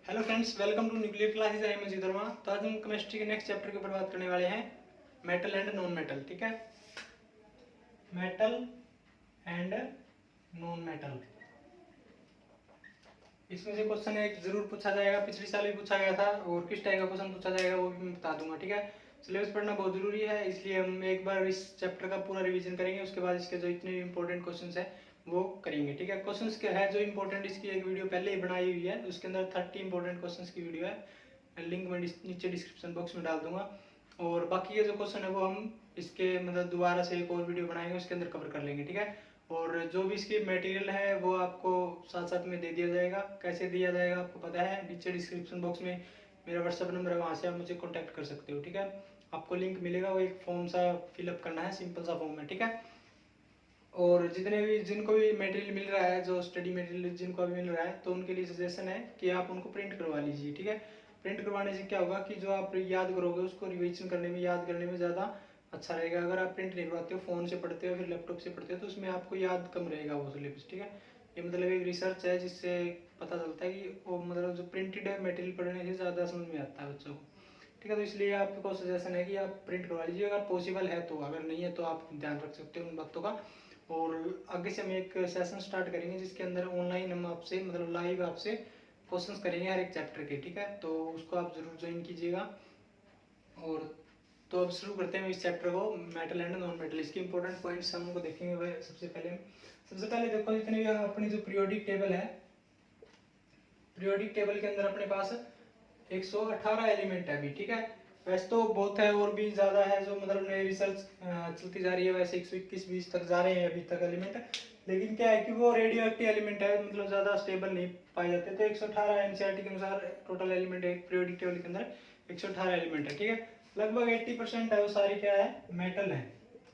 Hello friends, welcome to nuclear classes. I am Ajit Verma. तो आज हम केमिस्ट्री के नेक्स्ट चैप्टर के ऊपर बात करने वाले हैं, मेटल एंड नॉन मेटल। ठीक है, मेटल एंड नॉन मेटल। इसमें से क्वेश्चन एक जरूर पूछा जाएगा, पिछले साल भी पूछा गया था, और किस टाइप का क्वेश्चन पूछा जाएगा वो भी मैं बता दूंगा। ठीक है, सिलेबस पढ़ना बहुत जरूरी है, इसलिए हम एक बार इस चैप्टर का पूरा रिवीजन करेंगे, उसके बाद इसके जो इतने इंपॉर्टेंट क्वेश्चन है वो करेंगे। ठीक है, क्वेश्चंस के है जो इंपॉर्टेंट, इसकी एक वीडियो पहले ही बनाई हुई है, उसके अंदर 30 इंपॉर्टेंट क्वेश्चंस की वीडियो है, लिंक मैं नीचे डिस्क्रिप्शन बॉक्स में डाल दूंगा। और बाकी के जो क्वेश्चन है वो हम इसके मतलब दोबारा से एक और वीडियो बनाएंगे, उसके अंदर कवर कर लेंगे। ठीक है, और जो भी इसकी मटेरियल है वो आपको साथ साथ में दे दिया जाएगा। कैसे दिया जाएगा आपको पता है, नीचे डिस्क्रिप्शन बॉक्स में मेरा व्हाट्सएप नंबर है, वहाँ से आप मुझे कॉन्टैक्ट कर सकते हो। ठीक है, आपको लिंक मिलेगा, वो एक फॉर्म सा फिलअप करना है, सिंपल सा फॉर्म है। ठीक है, और जितने भी जिनको भी मटेरियल मिल रहा है, जो स्टडी मटेरियल जिनको भी मिल रहा है, तो उनके लिए सजेशन है कि आप उनको प्रिंट करवा लीजिए। ठीक है, प्रिंट करवाने से क्या होगा कि जो आप याद करोगे उसको रिविजन करने में, याद करने में ज़्यादा अच्छा रहेगा। अगर आप प्रिंट नहीं करवाते हो, फ़ोन से पढ़ते हो, फिर लैपटॉप से पढ़ते हो, तो उसमें आपको याद कम रहेगा वो सिलेबस। ठीक है, ये मतलब एक रिसर्च है जिससे पता चलता है कि वो मतलब जो प्रिंटेड मटेरियल पढ़ने से ज़्यादा समझ में आता है बच्चों को। ठीक है, तो इसलिए आपको सजेशन है कि आप प्रिंट करवा लीजिए अगर पॉसिबल है तो, अगर नहीं है तो आप ध्यान रख सकते हो उन बातों का। और आगे से हम एक सेशन स्टार्ट करेंगे जिसके अंदर ऑनलाइन हम आपसे मतलब लाइव आपसे क्वेश्चंस करेंगे हर एक चैप्टर के। ठीक है, तो उसको आप जरूर ज्वाइन कीजिएगा। और तो अब शुरू करते हैं इस चैप्टर को, मेटल एंड नॉन मेटल। इसके इंपॉर्टेंट पॉइंट्स हम उनको देखेंगे। वह सबसे पहले देखो, जितनी भी अपनी जो पीरियोडिक टेबल है, पीरियोडिक टेबल के अंदर अपने पास 118 एलिमेंट है अभी। ठीक है, वैसे तो बहुत है और भी ज्यादा है, जो मतलब नई रिसर्च चलती जा रही है, वैसे 121-20 तक जा रहे हैं अभी तक एलिमेंट। लेकिन क्या है कि वो रेडियो एक्टिव एलिमेंट है, मतलब ज्यादा स्टेबल नहीं पाए जाते। तो 118 एनसीईआरटी के अनुसार टोटल एलिमेंट है पीरियोडिक टेबल के अंदर 118 एलिमेंट है। ठीक है, लगभग 80% है वो सारी क्या है, मेटल है।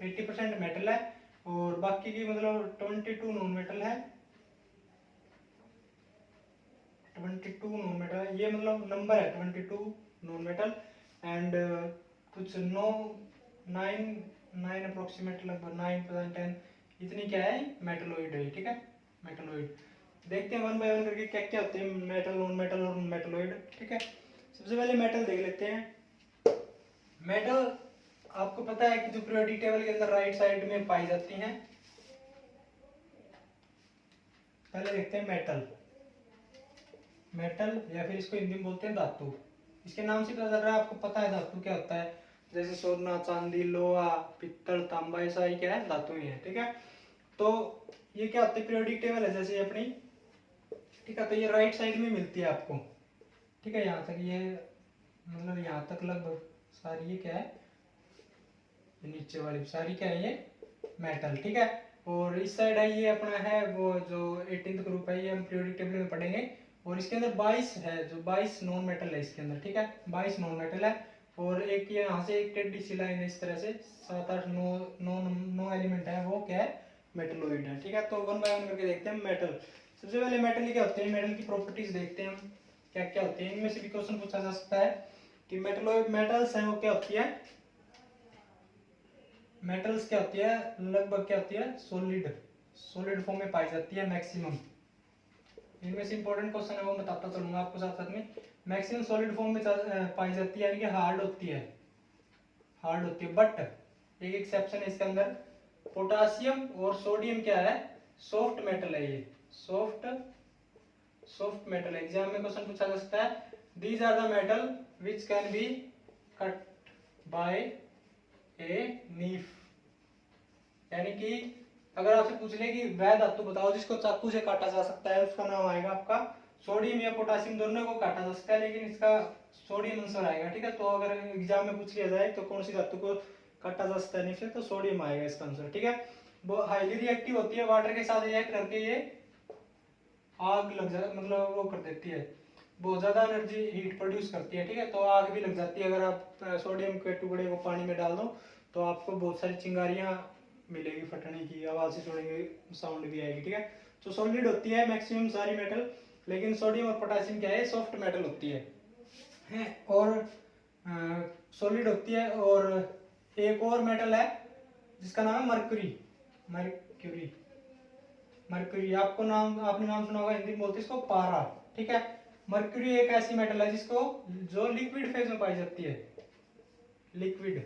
80% मेटल है, और बाकी की मतलब 22 नॉन मेटल है। 22 नॉन मेटल, ये मतलब नंबर है 22 नॉन मेटल। एंड कुछ 9 अप्रोक्सीमेट, लगभग 9 इतनी क्या है मेटलोइड है। ठीक है, मेटलोइड देखते हैं वन बाय वन करके क्या क्या होते हैं मेटल, नॉन मेटल और मेटलोइड। ठीक है, सबसे पहले मेटल देख लेते हैं। मेटल आपको पता है कि जो पीरियोडिक टेबल के अंदर राइट साइड में पाई जाती हैं। पहले देखते हैं मेटल। मेटल या फिर इसको हिंदी में बोलते हैं धातु। इसके नाम से पता चल रहा है आपको पता है धातु क्या होता है, जैसे सोना, चांदी, लोहा, पित्तल, तांबा, ये सारी क्या है, धातु ही है। ठीक है, तो ये क्या होती है, पीरियोडिक टेबल है जैसे अपनी। ठीक है, तो ये राइट साइड में मिलती है आपको। ठीक है, यहाँ तक ये मतलब यहाँ तक लगभग सारी ये क्या है, नीचे वाली सारी क्या है, ये मेटल। ठीक है, और इस साइड है ये अपना है वो जो 18th ग्रुप है, ये हम पीरियोडिक टेबल में पढ़ेंगे। और इसके अंदर 22 है, जो 22 नॉन मेटल है इसके अंदर। ठीक है, 22 नॉन मेटल है, और एक ये यहाँ से एक टेढ़ी सी लाइन है इस तरह से, 7 8 9 एलिमेंट है, वो क्या है, मेटलोइड है। ठीक है, तो वन बाय वन करके देखते हैं मेटल। सबसे पहले मेटल क्या होते हैं, मेटल की प्रॉपर्टीज देखते हैं हम क्या क्या होती है। इनमें से भी क्वेश्चन पूछा जा सकता है कि मेटलोइड मेटल्स हैं वो क्या होती है। मेटल्स क्या होती है, लगभग क्या होती है, सॉलिड सॉलिड फॉर्म में पाई जाती है मैक्सिमम। इनमें से इंपॉर्टेंट क्वेश्चन है वो बताता चलूंगा आपको साथ साथ में। मैक्सिमम सॉलिड फॉर्म में पाई जाती है, यानी कि हार्ड होती है, हार्ड होती है। बट एक एक्सेप्शन है इसके अंदर, पोटासियम और सोडियम क्या है, सॉफ्ट मेटल है। ये सॉफ्ट मेटल है। एग्जाम में क्वेश्चन पूछा जा सकता है, these are the metal which can be cut by a knife. यानी कि अगर आपसे पूछ ले कि वह धातु बताओ जिसको चाकू से काटा जा सकता है, उसका नाम आएगा आपका सोडियम या पोटासियम, दोनों को काटा जा सकता है, लेकिन इसका सोडियम आंसर आएगा। ठीक है, तो अगर एग्जाम में पूछ लिया जाए तो कौन सी धातु को काटा जा सकता है नहीं से, तो सोडियम आएगा इसका आंसर। ठीक है, वो हाईली रिएक्टिव होती है, वाटर के साथ रिएक्ट करके ये आग लग जा मतलब वो कर देती है, बहुत ज्यादा एनर्जी हीट प्रोड्यूस करती है। ठीक है, तो आग भी लग जाती है। अगर आप सोडियम के टुकड़े को पानी में डाल दो तो आपको बहुत सारी चिंगारियां मिलेगी, फटने की आवाज से सुनेंगे, साउंड भी आएगी। ठीक है, तो सॉलिड होती है मैक्सिमम सारी मेटल, लेकिन सोडियम और पोटेशियम क्या है, सॉफ्ट मेटल होती है और सॉलिड होती है। और एक और मेटल है जिसका नाम है मरकरी। मरक्यूरी, मरकरी आपको नाम, आपने नाम सुना होगा, हिंदी में बोलते हैं इसको पारा। ठीक है, मर्क्यूरी एक ऐसी मेटल है जिसको जो लिक्विड फेज में पाई जाती है, लिक्विड।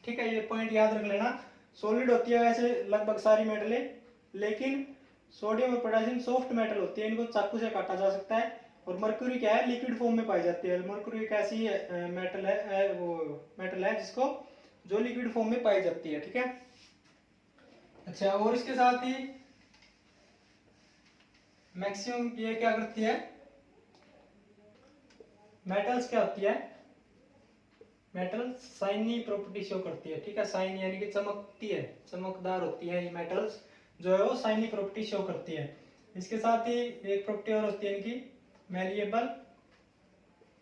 ठीक है, ये पॉइंट याद रख लेना। सॉलिड होती है वैसे लगभग सारी मेटलें, लेकिन सोडियम और पोटेशियम सॉफ्ट मेटल होती है, इनको चाकू से काटा जा सकता है। और मर्क्यूरी क्या है, लिक्विड फॉर्म में पाई जाती है। मर्क्यूरी एक ऐसी मेटल है, वो मेटल है जिसको जो लिक्विड फॉर्म में पाई जाती है। ठीक है, अच्छा, और इसके साथ ही मैक्सिमम ये क्या करती है, मेटल्स क्या होती है, मेटल शाइनी प्रॉपर्टी शो करती है। ठीक है, शाइन यानी कि चमकती है, चमकदार होती है ये मेटल्स, जो है वो शाइनी प्रॉपर्टी शो करती है। इसके साथ ही एक प्रॉपर्टी और होती है इनकी, मैलिएबल,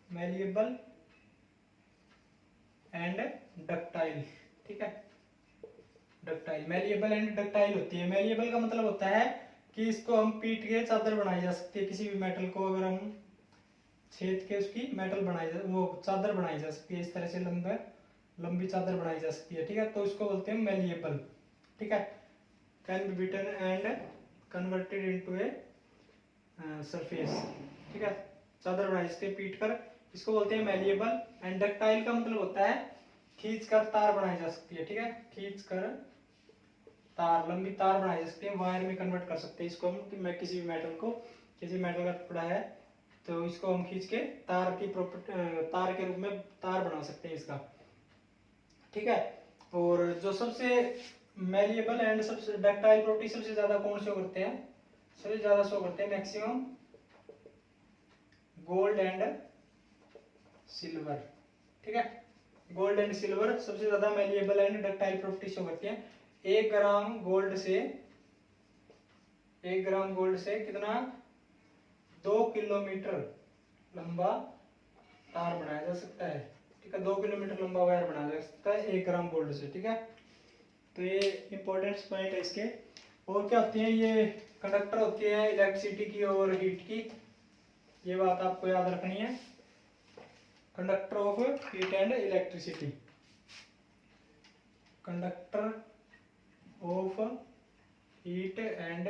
मैलिएबल एंड डक्टाइल। ठीक है, डक्टाइल, मैलिएबल एंड डक्टाइल होती है। मैलिएबल का मतलब होता है कि इसको हम पीट के चादर बनाई जा सकती है, किसी भी मेटल को अगर हम छेद के उसकी मेटल बनाई जा, वो चादर बनाई जा सकती है, इस तरह से लंबी चादर बनाई जा सकती है। ठीक है, तो इसको बोलते हैं मैलिएबल। ठीक है, can be beaten and converted into a surface. ठीक है, चादर बनाई सकते हैं पीट कर, इसको बोलते हैं मैलिएबल। एंड डक्टाइल का मतलब होता है खींच कर तार बनाई जा सकती है। ठीक है, खींच कर तार, लंबी तार बनाई जा सकती है, वायर में कन्वर्ट कर सकते हैं इसको हम, कि मैं किसी भी मेटल को, किसी मेटल का टुकड़ा है तो इसको हम खींच के तार की तार के रूप में तार बना सकते हैं इसका। ठीक है, और जो सबसे मैलिएबल एंड सबसे डक्टाइल प्रॉपर्टी सबसे ज्यादा कौन शो करते हैं, सबसे ज्यादा शो करते हैं मैक्सिमम गोल्ड एंड सिल्वर। ठीक है, गोल्ड एंड सिल्वर सबसे ज्यादा malleable and ductile property show करती है। 1 ग्राम गोल्ड से, 1 ग्राम गोल्ड से कितना, 2 किलोमीटर लंबा तार बनाया जा सकता है। ठीक है, 2 किलोमीटर लंबा वायर बनाया जा सकता है 1 ग्राम गोल्ड से। ठीक है, तो ये इंपॉर्टेंट पॉइंट है इसके। और क्या होती है, ये कंडक्टर होती है इलेक्ट्रिसिटी की और हीट की, ये बात आपको याद रखनी है। Conductor of heat and electricity, conductor of heat and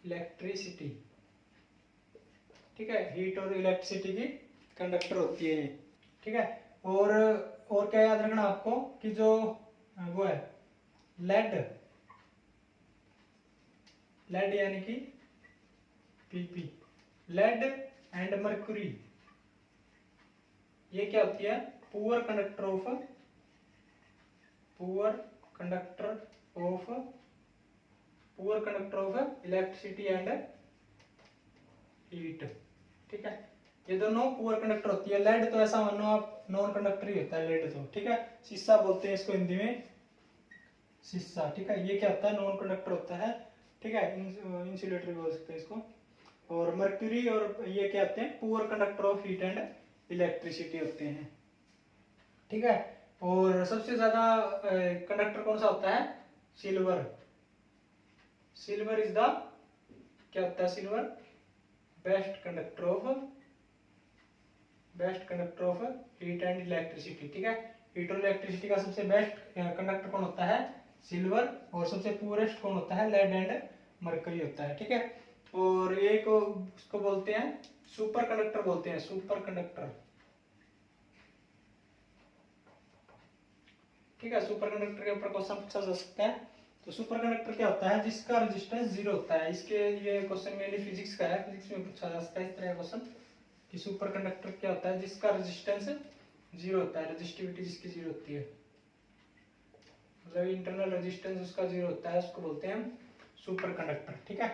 electricity. ठीक है, हीट और इलेक्ट्रिसिटी की कंडक्टर होती है ये। ठीक है, और क्या याद रखना आपको कि जो वो है लेड, लेड यानी कि पीपी, लेड एंड मर्क्यूरी, ये क्या होती है, poor conductor of, poor conductor of, poor conductor of electricity and heat. ठीक है, ये दोनों पुअर कंडक्टर होती है। लेड तो ऐसा मानो आप नॉन कंडक्टर ही होता है लेड तो। ठीक है, शीशा बोलते हैं इसको हिंदी में, शीशा। ठीक है, ये क्या होता है, नॉन कंडक्टर होता है। ठीक है, इंसुलेटर भी बोल सकते हैं इसको। और मर्क्यूरी और ये क्या होते हैं, poor conductor of heat and electricity होते हैं। ठीक है, और सबसे ज्यादा कंडक्टर कौन सा होता है, सिल्वर। सिल्वर इज द, क्या होता है silver, best conductor of, best conductor of heat and electricity. ठीक है, हीट और इलेक्ट्रिसिटी का सबसे बेस्ट कंडक्टर कौन होता है, सिल्वर। और सबसे पुअरेस्ट कौन होता है, लेड एंड मरकरी होता है। ठीक है, और एक उसको बोलते हैं सुपर कंडक्टर बोलते हैं, सुपर कंडक्टर। ठीक है, सुपर कंडक्टर के ऊपर क्वेश्चन पूछा जा सकता है। तो सुपर कंडक्टर क्या होता है, जिसका रेजिस्टेंस 0 होता है। इसके ये क्वेश्चन मेनली फिजिक्स का है, फिजिक्स में पूछा जा सकता है इस तरह का क्वेश्चन कि सुपर कंडक्टर क्या होता है, जिसका रेजिस्टेंस 0 होता है, रेजिस्टिविटी जिसकी 0 होती है, मतलब इंटरनल रेजिस्टेंस उसका 0 होता है, उसको बोलते हैं हम सुपर कंडक्टर। ठीक है,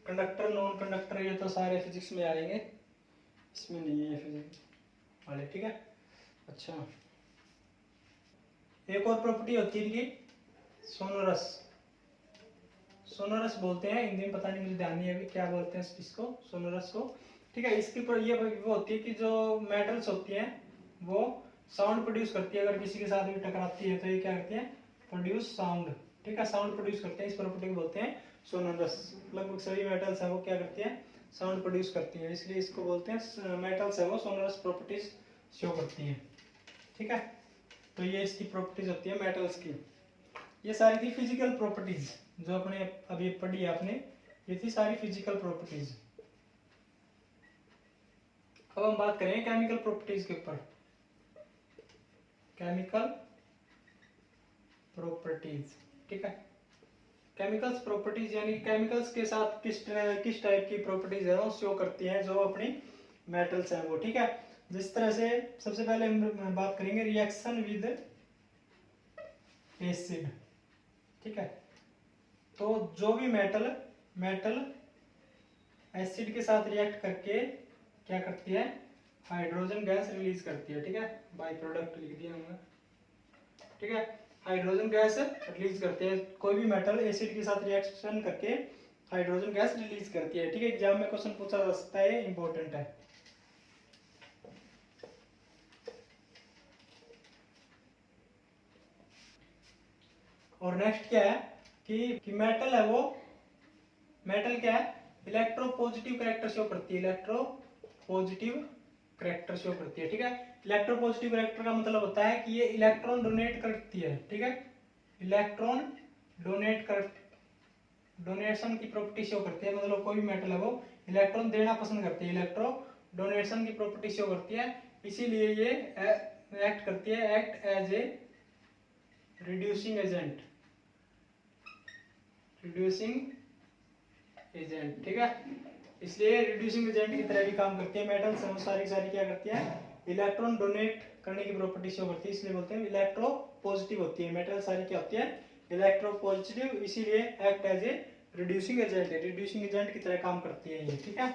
कंडक्टर, नॉन कंडक्टर, ये तो सारे फिजिक्स में आएंगे, इसमें नहीं है फिजिक्स वाले। ठीक है, अच्छा, एक और प्रॉपर्टी होती है इनकी, सोनोरस। सोनोरस बोलते हैं हिंदी में, पता नहीं मुझे ध्यान नहीं है अभी क्या बोलते हैं इसको, सोनोरस को। ठीक है, इसके ऊपर ये वो होती है कि जो मेटल्स होती हैं वो साउंड प्रोड्यूस करती है, अगर किसी के साथ भी टकराती है तो ये क्या करती है, प्रोड्यूस साउंड। ठीक है, साउंड प्रोड्यूस करते हैं, इस प्रॉपर्टी को बोलते हैं सोनोरस। लगभग सभी मेटल्स है वो क्या करती है, साउंड प्रोड्यूस करती है, इसलिए इसको बोलते हैं मेटल्स है वो सोनोरस प्रॉपर्टीज शो करती है। ठीक है, तो ये इसकी प्रॉपर्टीज होती है मेटल्स की। ये सारी थी फिजिकल प्रॉपर्टीज, जो अपने अभी पढ़ी आपने, ये थी सारी फिजिकल प्रॉपर्टीज। अब हम बात करें केमिकल प्रॉपर्टीज के ऊपर। केमिकल प्रॉपर्टीज, ठीक है। केमिकल्स प्रॉपर्टीज यानी केमिकल्स के साथ किस टाइप की प्रॉपर्टीज है वो शो करती हैं जो अपनी मेटल्स हैं वो, ठीक है। जिस तरह से सबसे पहले हम बात करेंगे रिएक्शन विद एसिड, ठीक है। तो जो भी मेटल एसिड के साथ रिएक्ट करके क्या करती है, हाइड्रोजन गैस रिलीज करती है, ठीक है। बाई प्रोडक्ट लिख दिया हमने, ठीक है। हाइड्रोजन गैस रिलीज करते हैं, कोई भी मेटल एसिड के साथ रिएक्शन करके हाइड्रोजन गैस रिलीज करती है, ठीक है। एग्जाम में क्वेश्चन पूछा जा सकता है, इंपॉर्टेंट है। और नेक्स्ट क्या है कि मेटल है वो, मेटल क्या है, इलेक्ट्रोपॉजिटिव कैरेक्टर शो करती है, इलेक्ट्रोपॉजिटिव कैरेक्टर शो करती है, ठीक है। इलेक्ट्रोपॉजिटिव कैरेक्टर का मतलब होता है कि ये इलेक्ट्रॉन डोनेट करती है, ठीक है। इलेक्ट्रॉन डोनेशन की प्रॉपर्टी शो करती है, मतलब कोई भी मेटल है वो इलेक्ट्रॉन देना पसंद करती है, इलेक्ट्रो डोनेशन की प्रॉपर्टी शो करती है, इसीलिए ये एक्ट करती है, act as a reducing agent, ठीक है। इसलिए रिड्यूसिंग एजेंट की तरह भी काम करती है। मेटल्स सारी क्या करती है, इलेक्ट्रॉन डोनेट करने की प्रॉपर्टी शो करती है, इसलिए बोलते हैं इलेक्ट्रो पॉजिटिव होती है। मेटल सारी क्या होती है, इलेक्ट्रो पॉजिटिव, इसीलिए act as a reducing agent है, रिड्यूसिंग एजेंट की तरह काम करती है ये, ठीक है।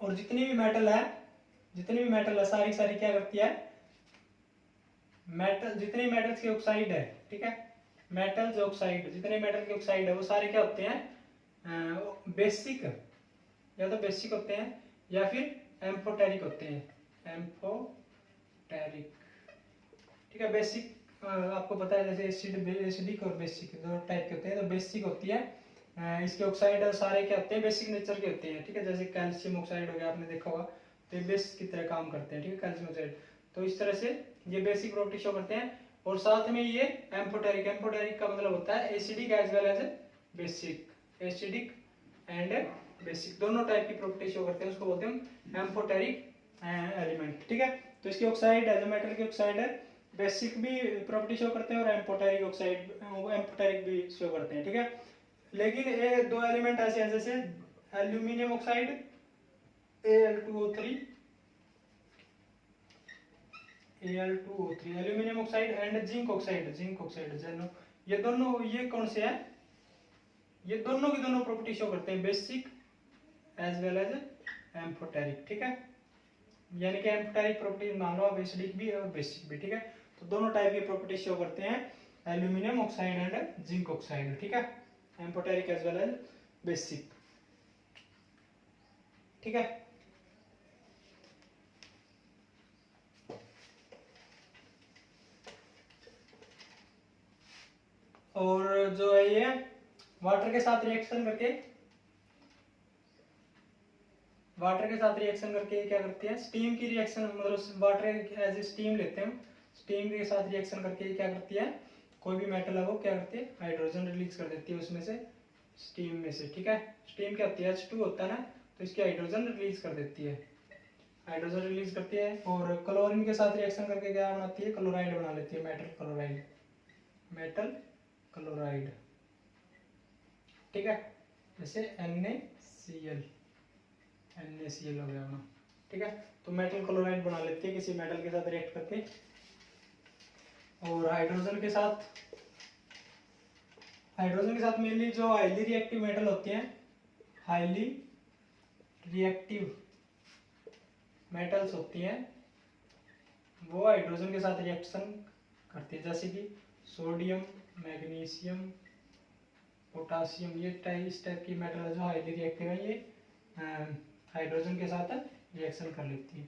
और जितनी भी मेटल है सारी क्या करती है, मेटल जितने मेटल्स के ऑक्साइड है, ठीक है, मेटल्स ऑक्साइड, जितने मेटल के ऑक्साइड है वो सारे क्या होते हैं, बेसिक, या तो बेसिक होते हैं या फिर एम्फोटेरिक होते हैं, एम्फोटेरिक, ठीक है। बेसिक आपको पता है, जैसे एसिडिक और बेसिक दो टाइप के होते हैं। तो बेसिक होती है, इसके ऑक्साइड सारे क्या होते हैं, बेसिक नेचर के होते हैं, ठीक है। जैसे कैल्शियम ऑक्साइड हो गया, आपने देखा होगा, तो ये बेस की तरह काम करते हैं, ठीक है, कैल्शियम ऑक्साइड। तो इस तरह से ये बेसिक प्रॉपर्टी शो करते हैं। और साथ में ये एम्फोटेरिक का मतलब होता है acidic as well as basic, acidic and basic दोनों टाइप की प्रॉपर्टी शो करते हैं, उसको बोलते हैं एम्फोटेरिक एलिमेंट, ठीक है। तो इसके ऑक्साइड है, जो मेटल के ऑक्साइड है, बेसिक भी प्रॉपर्टी शो करते हैं और एम्फोटेरिक भी शो करते हैं, ठीक है। लेकिन ये दो एलिमेंट ऐसे हैं, जैसे aluminium oxide Al2O3, aluminium oxide and zinc oxide, ये कौन से हैं, ये दोनों की दोनों प्रॉपर्टी शो करते हैं, basic as well as amphoteric, ठीक है। यानी कि एम्फोटेरिक प्रॉपर्टी मान लो आप, एसिडिक भी और बेसिक भी, ठीक है। तो दोनों टाइप की प्रॉपर्टी शो करते हैं, aluminium oxide and zinc oxide, ठीक है, amphoteric as well as basic, ठीक है। और जो है ये वाटर के साथ रिएक्शन करके क्या करती है, स्टीम की रिएक्शन, मतलब वाटर एज ए स्टीम लेते हैं, स्टीम के साथ रिएक्शन करके क्या करती है, कोई भी मेटल है वो क्या करती है, हाइड्रोजन रिलीज कर देती है उसमें से, स्टीम में से, ठीक है। स्टीम क्या होती है, H2 होता है ना, तो इसकी हाइड्रोजन रिलीज कर देती है, हाइड्रोजन रिलीज करती है। और क्लोरीन के साथ रिएक्शन करके क्या बनाती है, क्लोराइड बना लेती है, मेटल क्लोराइड, ठीक है। जैसे NaCl हो गया अपना, ठीक है। तो मेटल क्लोराइड बना लेती है किसी मेटल के साथ रिएक्ट करके। और हाइड्रोजन के साथ मेनली जो हाईली रिएक्टिव मेटल होते हैं, हाईली रिएक्टिव मेटल्स होती हैं, वो हाइड्रोजन के साथ रिएक्शन करती है, जैसे कि सोडियम, मैग्नीशियम, पोटासियम, ये इस टाइप की मेटल है जो हाईली रिएक्टिव है, ये हाइड्रोजन के साथ रिएक्शन कर लेती है,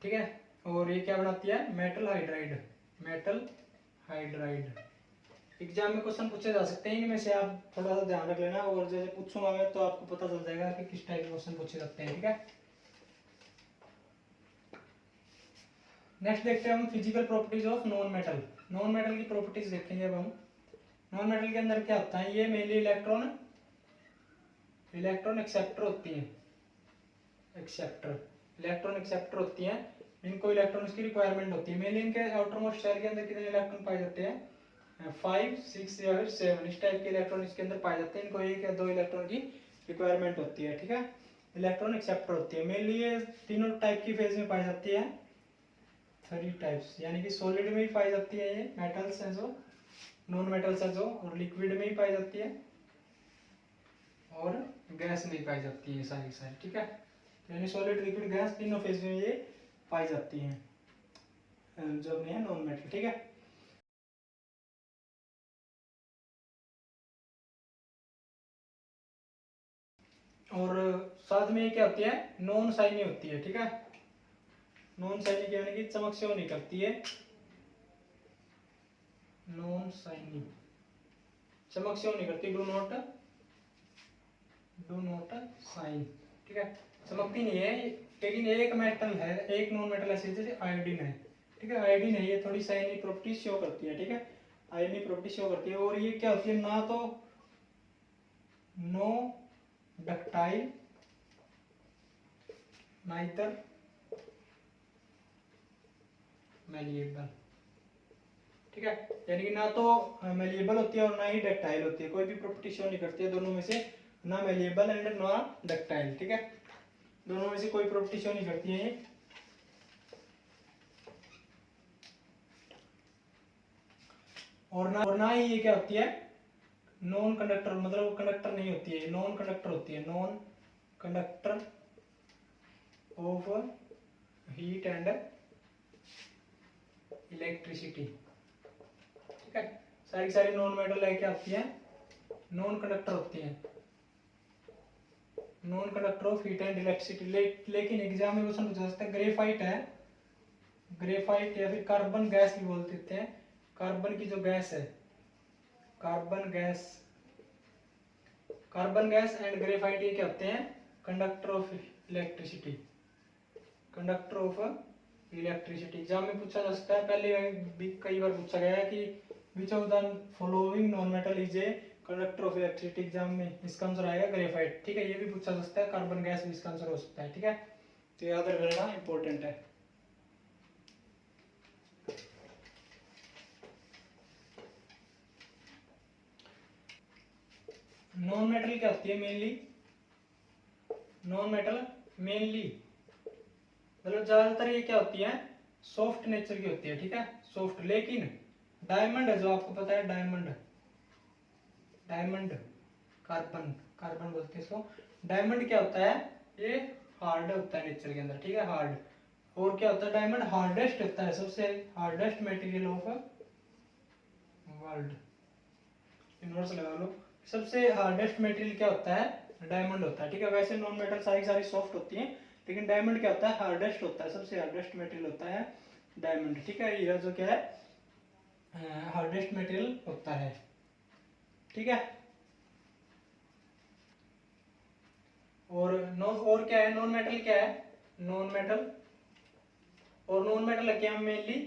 ठीक है। और ये क्या बनाती है, मेटल हाइड्राइड। एग्जाम में क्वेश्चन पूछे जा सकते हैं इनमें से, आप थोड़ा सा ध्यान रख लेना, और जैसे पूछूंगा मैं तो आपको पता चल जाएगा कि किस टाइप के क्वेश्चन पूछे जाते हैं, ठीक है। नेक्स्ट देखते हैं हम physical properties of non metal. Non metal की प्रॉपर्टीज देखेंगे अब हम। नॉन मेटल के अंदर क्या होता है, ये मेनली इलेक्ट्रॉन एक्सेप्टर होती है, इलेक्ट्रॉन एक्सेप्टर होती हैं। इनको इलेक्ट्रॉन्स की रिक्वायरमेंट होती है। मेनली इनके आउटर मोस्ट शेल के अंदर कितने इलेक्ट्रॉन पाए जाते हैं, 5, 6 या फिर 7 इस टाइप के इलेक्ट्रॉन इसके अंदर पाए जाते हैं। इनको 1 या 2 इलेक्ट्रॉन की रिक्वायरमेंट होती है, ठीक है। इलेक्ट्रॉन एक्सेप्टर होती है। मेनली ये तीनों टाइप की फेज में पाई जाती है, 3 टाइप्स, यानी कि सॉलिड में ही पाई जाती है ये मेटल्स हैं जो, नॉन मेटल्स है जो, और लिक्विड में ही पाई जाती है और गैस में ही पाई जाती है सारी, ठीक है। तो यानी सॉलिड, लिक्विड, गैस तीनों फेज में ये पाई जाती हैं जो अपने हैं नॉन मेटल, ठीक है। और साथ में ये क्या होती है, नॉन शाइनी होती है, ठीक है। नॉन शाइनी यानी कि चमक से वो नहीं करती है, नॉन शाइनी, चमक से वो नहीं करती, डू नॉट शाइन, ठीक है। चमकती नहीं है, लेकिन एक मेटल है, एक नॉन मेटल ऐसे जैसे आयोडीन है, ठीक है। आयोडीन है, ये थोड़ी शाइनी प्रॉपर्टी शो करती है, ठीक है, आयोडीन प्रॉपर्टी शो करती है। और ये क्या होती है, ना तो नो डक्टाइल, नाइदर मैलिएबल, ठीक है। यानी कि ना तो मैलिएबल होती है और ना ही डक्टाइल होती है, कोई भी प्रॉपर्टी शो नहीं करती है दोनों में से, ना मैलिएबल एंड ना डक्टाइल, ठीक है। दोनों में से कोई प्रॉपर्टी शो नहीं करती है ये। और ना ही ये क्या होती है, नॉन कंडक्टर, मतलब कंडक्टर नहीं होती है, नॉन कंडक्टर होती है, non conductor of heat and electricity, ठीक है। सारी नॉन मेटल है क्या होती है, नॉन कंडक्टर होती है, non conductor of heat and electricity. लेकिन एग्जाम में क्वेश्चन पूछा सकता है, ग्रेफाइट है, ग्रेफाइट या फिर कार्बन गैस भी बोल देते हैं, कार्बन की जो गैस है, कार्बन गैस एंड ग्रेफाइट, ये क्या होते हैं, conductor of electricity, conductor of electricity. Exam में पूछा जा सकता है, पहले भी कई बार पूछा गया है कि which of the following non metal is a conductor of electricity. Exam में इसका आंसर आएगा ग्रेफाइट, ठीक है। ये भी पूछा जा सकता है, कार्बन गैस भी इसका आंसर हो सकता है, ठीक है। तो याद रखना इंपॉर्टेंट है। नॉन मेटल क्या होती है, नॉन मेटल मेनली मतलब ज्यादातर ये क्या होती है, सॉफ्ट नेचर की होती है, ठीक है, सॉफ्ट। लेकिन डायमंड है जो आपको पता है, डायमंड कार्बन बोलते हैं इसको। डायमंड क्या होता है, ये हार्ड होता है नेचर के अंदर, ठीक है, हार्ड। और क्या होता है, डायमंड हार्डेस्ट होता है, सबसे hardest material of world, universe लगा लो। सबसे हार्डेस्ट मटेरियल क्या होता है, डायमंड होता है, ठीक है। वैसे नॉन मेटल सारी सॉफ्ट होती हैं, लेकिन डायमंड क्या होता है, हार्डेस्ट होता है, सबसे हार्डेस्ट मटेरियल होता है डायमंड, ठीक है। हीरा जो क्या है, हार्डेस्ट मटेरियल होता है, ठीक है। और क्या है, नॉन मेटल क्या है, नॉन मेटल, और नॉन मेटल क्या मेनली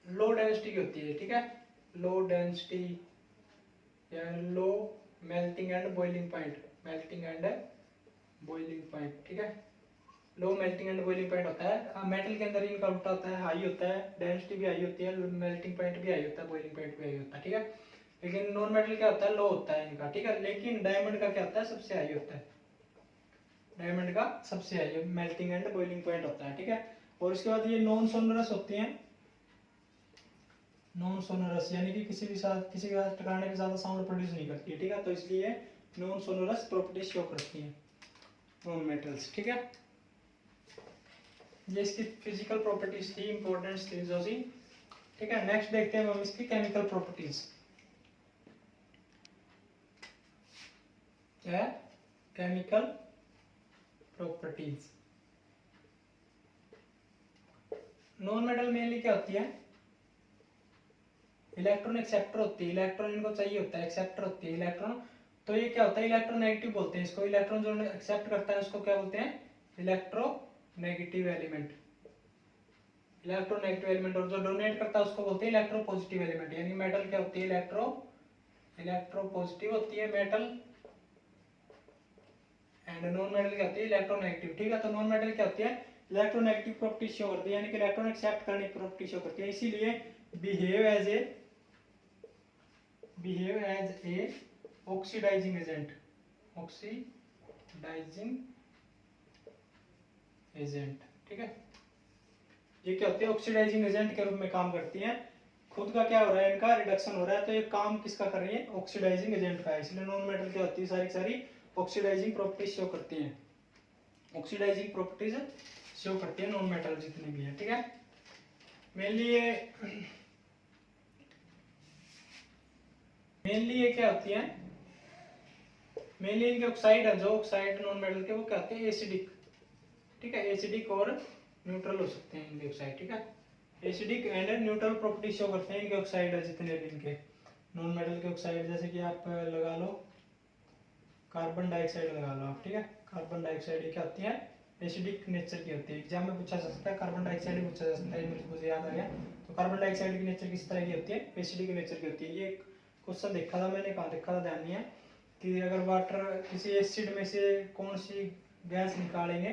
लो डेंसिटी की होती है, ठीक है, लो डेंसिटी या low melting and boiling point, ठीक है। Low melting and boiling point होता है मेटल के अंदर, इनका उल्टा होता है, हाई होता है, डेंसिटी भी हाई होती है, मेल्टिंग पॉइंट भी हाई होता है, बॉइलिंग पॉइंट भी हाई होता है, ठीक है। लेकिन नॉन मेटल क्या होता है, लो होता है इनका, ठीक है। लेकिन डायमंड का क्या होता है, सबसे हाई होता है, डायमंड का सबसे high melting and boiling point होता है, ठीक है। और उसके बाद ये नॉन सोनरस होती हैं, नॉन सोनरस यानी कि किसी के साथ टकराने के ज्यादा साउंड प्रोड्यूस नहीं करती है, ठीक है। तो इसलिए नॉन सोनरस प्रॉपर्टी शो करती हैं नॉन मेटल्स, ठीक है। ये इसकी फिजिकल प्रॉपर्टीज थी, इंपॉर्टेंट थी जो सी, ठीक है। नेक्स्ट देखते हैं हम इसकी केमिकल प्रॉपर्टीज, क्या है, chemical properties. Non metal mainly क्या होती है, इलेक्ट्रॉन एक्सेप्टर होती है, इलेक्ट्रॉन इनको चाहिए होता है, एक्सेप्टर होती है इलेक्ट्रॉन। तो ये क्या होता है, इलेक्ट्रोनेगेटिव बोलते हैं इसको, इलेक्ट्रॉन जो एक्सेप्ट करता है उसको क्या बोलते हैं, इलेक्ट्रोनेगेटिव एलिमेंट, इलेक्ट्रोनेगेटिव एलिमेंट, और जो डोनेट करता है उसको बोलते हैं इलेक्ट्रोपॉजिटिव एलिमेंट। यानी मेटल क्या होती है, इलेक्ट्रोपॉजिटिव होती है मेटल, एंड नॉन मेटल क्या होती है, इलेक्ट्रोनेगेटिव। ठीक है, तो नॉन मेटल क्या होती है, इलेक्ट्रोनेगेटिव प्रॉपर्टी शो करती है, यानी कि इलेक्ट्रॉन एक्सेप्ट करने की प्रॉपर्टी शो करती है। इसीलिए behave as a oxidising agent, oxidising agent. ठीक है, ये क्या होती है, ऑक्सीडाइजिंग एजेंट के रूप में काम करती है। खुद का क्या हो रहा है, इनका रिडक्शन हो रहा है, तो ये काम किसका कर रही है, ऑक्सीडाइजिंग एजेंट का है। इसलिए नॉन मेटल क्या होती है, सारी सारी ऑक्सीडाइजिंग प्रॉपर्टीज शो करती हैं, ऑक्सीडाइजिंग प्रॉपर्टीज शो करती है नॉन मेटल जितने भी है। ठीक है, मेनली ये क्या होती है, मेनली इनके ऑक्साइड है, जो ऑक्साइड नॉन मेटल के वो क्या होते हैं, एसिडिक। ठीक है, एसिडिक और न्यूट्रल हो सकते हैं इनके ऑक्साइड। ठीक है, acidic and neutral property show करते हैं इनके ऑक्साइड है जितने भी इनके नॉन मेटल के ऑक्साइड। जैसे कि आप लगा लो कार्बन डाइऑक्साइड लगा लो आप। ठीक है, कार्बन डाइऑक्साइड ये क्या होती है, एसिडिक नेचर की होती है। एग्जाम में पूछा जा सकता है, कार्बन डाइऑक्साइड भी पूछा जा सकता है, मुझे याद आ गया। तो कार्बन डाइऑक्साइड की नेचर किस तरह की होती है, एसिडिक नेचर की होती है। ये क्वेश्चन देखा था मैंने, कहाँ देखा था ध्यान नहीं है, कि अगर वाटर किसी एसिड में से कौन सी गैस निकालेंगे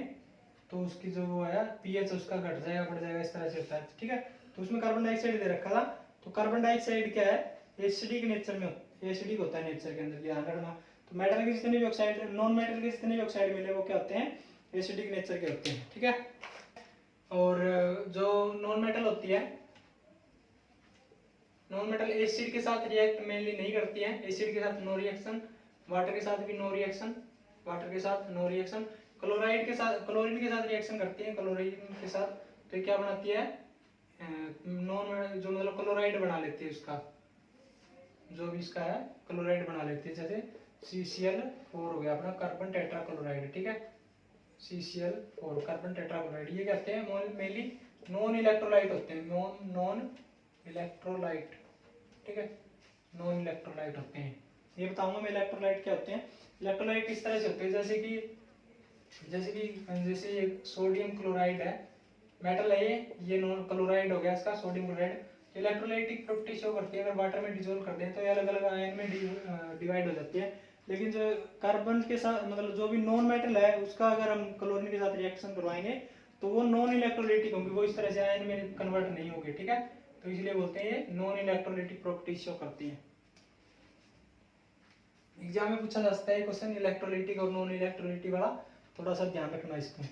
तो उसकी जो वो है पीएच उसका घट जाएगा बढ़ जाएगा, इस तरह से होता है। ठीक है, तो उसमें कार्बन डाइऑक्साइड दे रखा था। तो कार्बन डाइऑक्साइड क्या है, एसिडिक नेचर में, एसिडिक होता है नेचर के अंदर, ध्यान रखना। तो मेटल के जितने भी ऑक्साइड, नॉन मेटल के जितने भी ऑक्साइड मिले वो क्या होते हैं, एसिडिक नेचर के होते हैं। ठीक है, और जो नॉन मेटल होती है, नॉन मेटल एसिड के साथ रिएक्ट मेनली नहीं करती है, एसिड के साथ नो रिएक्शन, वाटर के साथ भी नो रिएक्शन, वाटर के साथ नो रिएक्शन, क्लोराइड के साथ, क्लोरीन के साथ रिएक्शन करती है, क्लोरीन के साथ। तो ये क्या बनाती है, नॉन जो मतलब क्लोराइड बना लेती है उसका, जो भी इसका है क्लोराइड बना लेती है। जैसे CCl4 हो गया अपना, कार्बन टेट्राक्लोराइड। ठीक है, CCl4 कार्बन टेट्राक्लोराइड, ये कहते हैं मेनली नॉन इलेक्ट्रोलाइट होते हैं, नॉन इलेक्ट्रोलाइट। ठीक है, नॉन इलेक्ट्रोलाइट होते हैं। ये बताऊंगा मैं इलेक्ट्रोलाइट क्या होते हैं। इलेक्ट्रोलाइट किस तरह से होते हैं, जैसे सोडियम क्लोराइड है, मेटल है ये नॉन क्लोराइड हो गया इसका, sodium chloride. Electrolytic property show करती है, अगर वाटर में डिसॉल्व कर दें तो ये अलग अलग आयन में डिवाइड हो जाती है। लेकिन जो कार्बन के साथ मतलब जो भी नॉन मेटल है उसका अगर हम क्लोरीन के साथ रिएक्शन करवाएंगे तो वो नॉन इलेक्ट्रोलाइटिक होंगे, वो इस तरह से आयन में कन्वर्ट नहीं होंगे। ठीक है, तो इसलिए बोलते हैं ये नॉन इलेक्ट्रोलाइटिक प्रॉपर्टी शो करती है। एग्जाम में पूछा जा सकता है क्वेश्चन इलेक्ट्रोलाइटिक और नॉन इलेक्ट्रोलाइटिक वाला, थोड़ा सा ध्यान रखना इसको।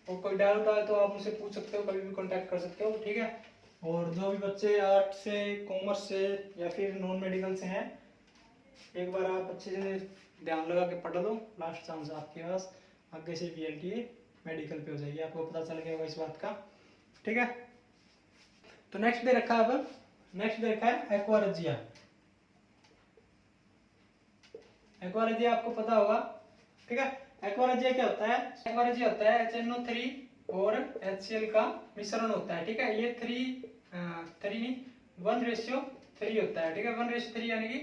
और कोई डाउट आए तो आप मुझसे पूछ सकते हो, कभी भी कांटेक्ट कर सकते हो। ठीक है, और जो भी बच्चे आर्ट से, कॉमर्स से या फिर नॉन मेडिकल से हैं, एक बार आप अच्छे से ध्यान लगा के पढ़ लो, लास्ट चांस आपके पास, आगे से BLTA मेडिकल पे हो जाएगी, आपको पता चल गया इस बात का। ठीक है, तो नेक्स्ट दे रखा है, अब नेक्स्ट दे रखा है एक्वारेजिया। एक्वारेजिया आपको पता होगा। ठीक है, एक्वारेजिया क्या होता है, एक्वारेजिया होता है HNO3 और HCl का मिश्रण होता है। ठीक है, ये 1:3 होता है। ठीक है, 1:3 यानी कि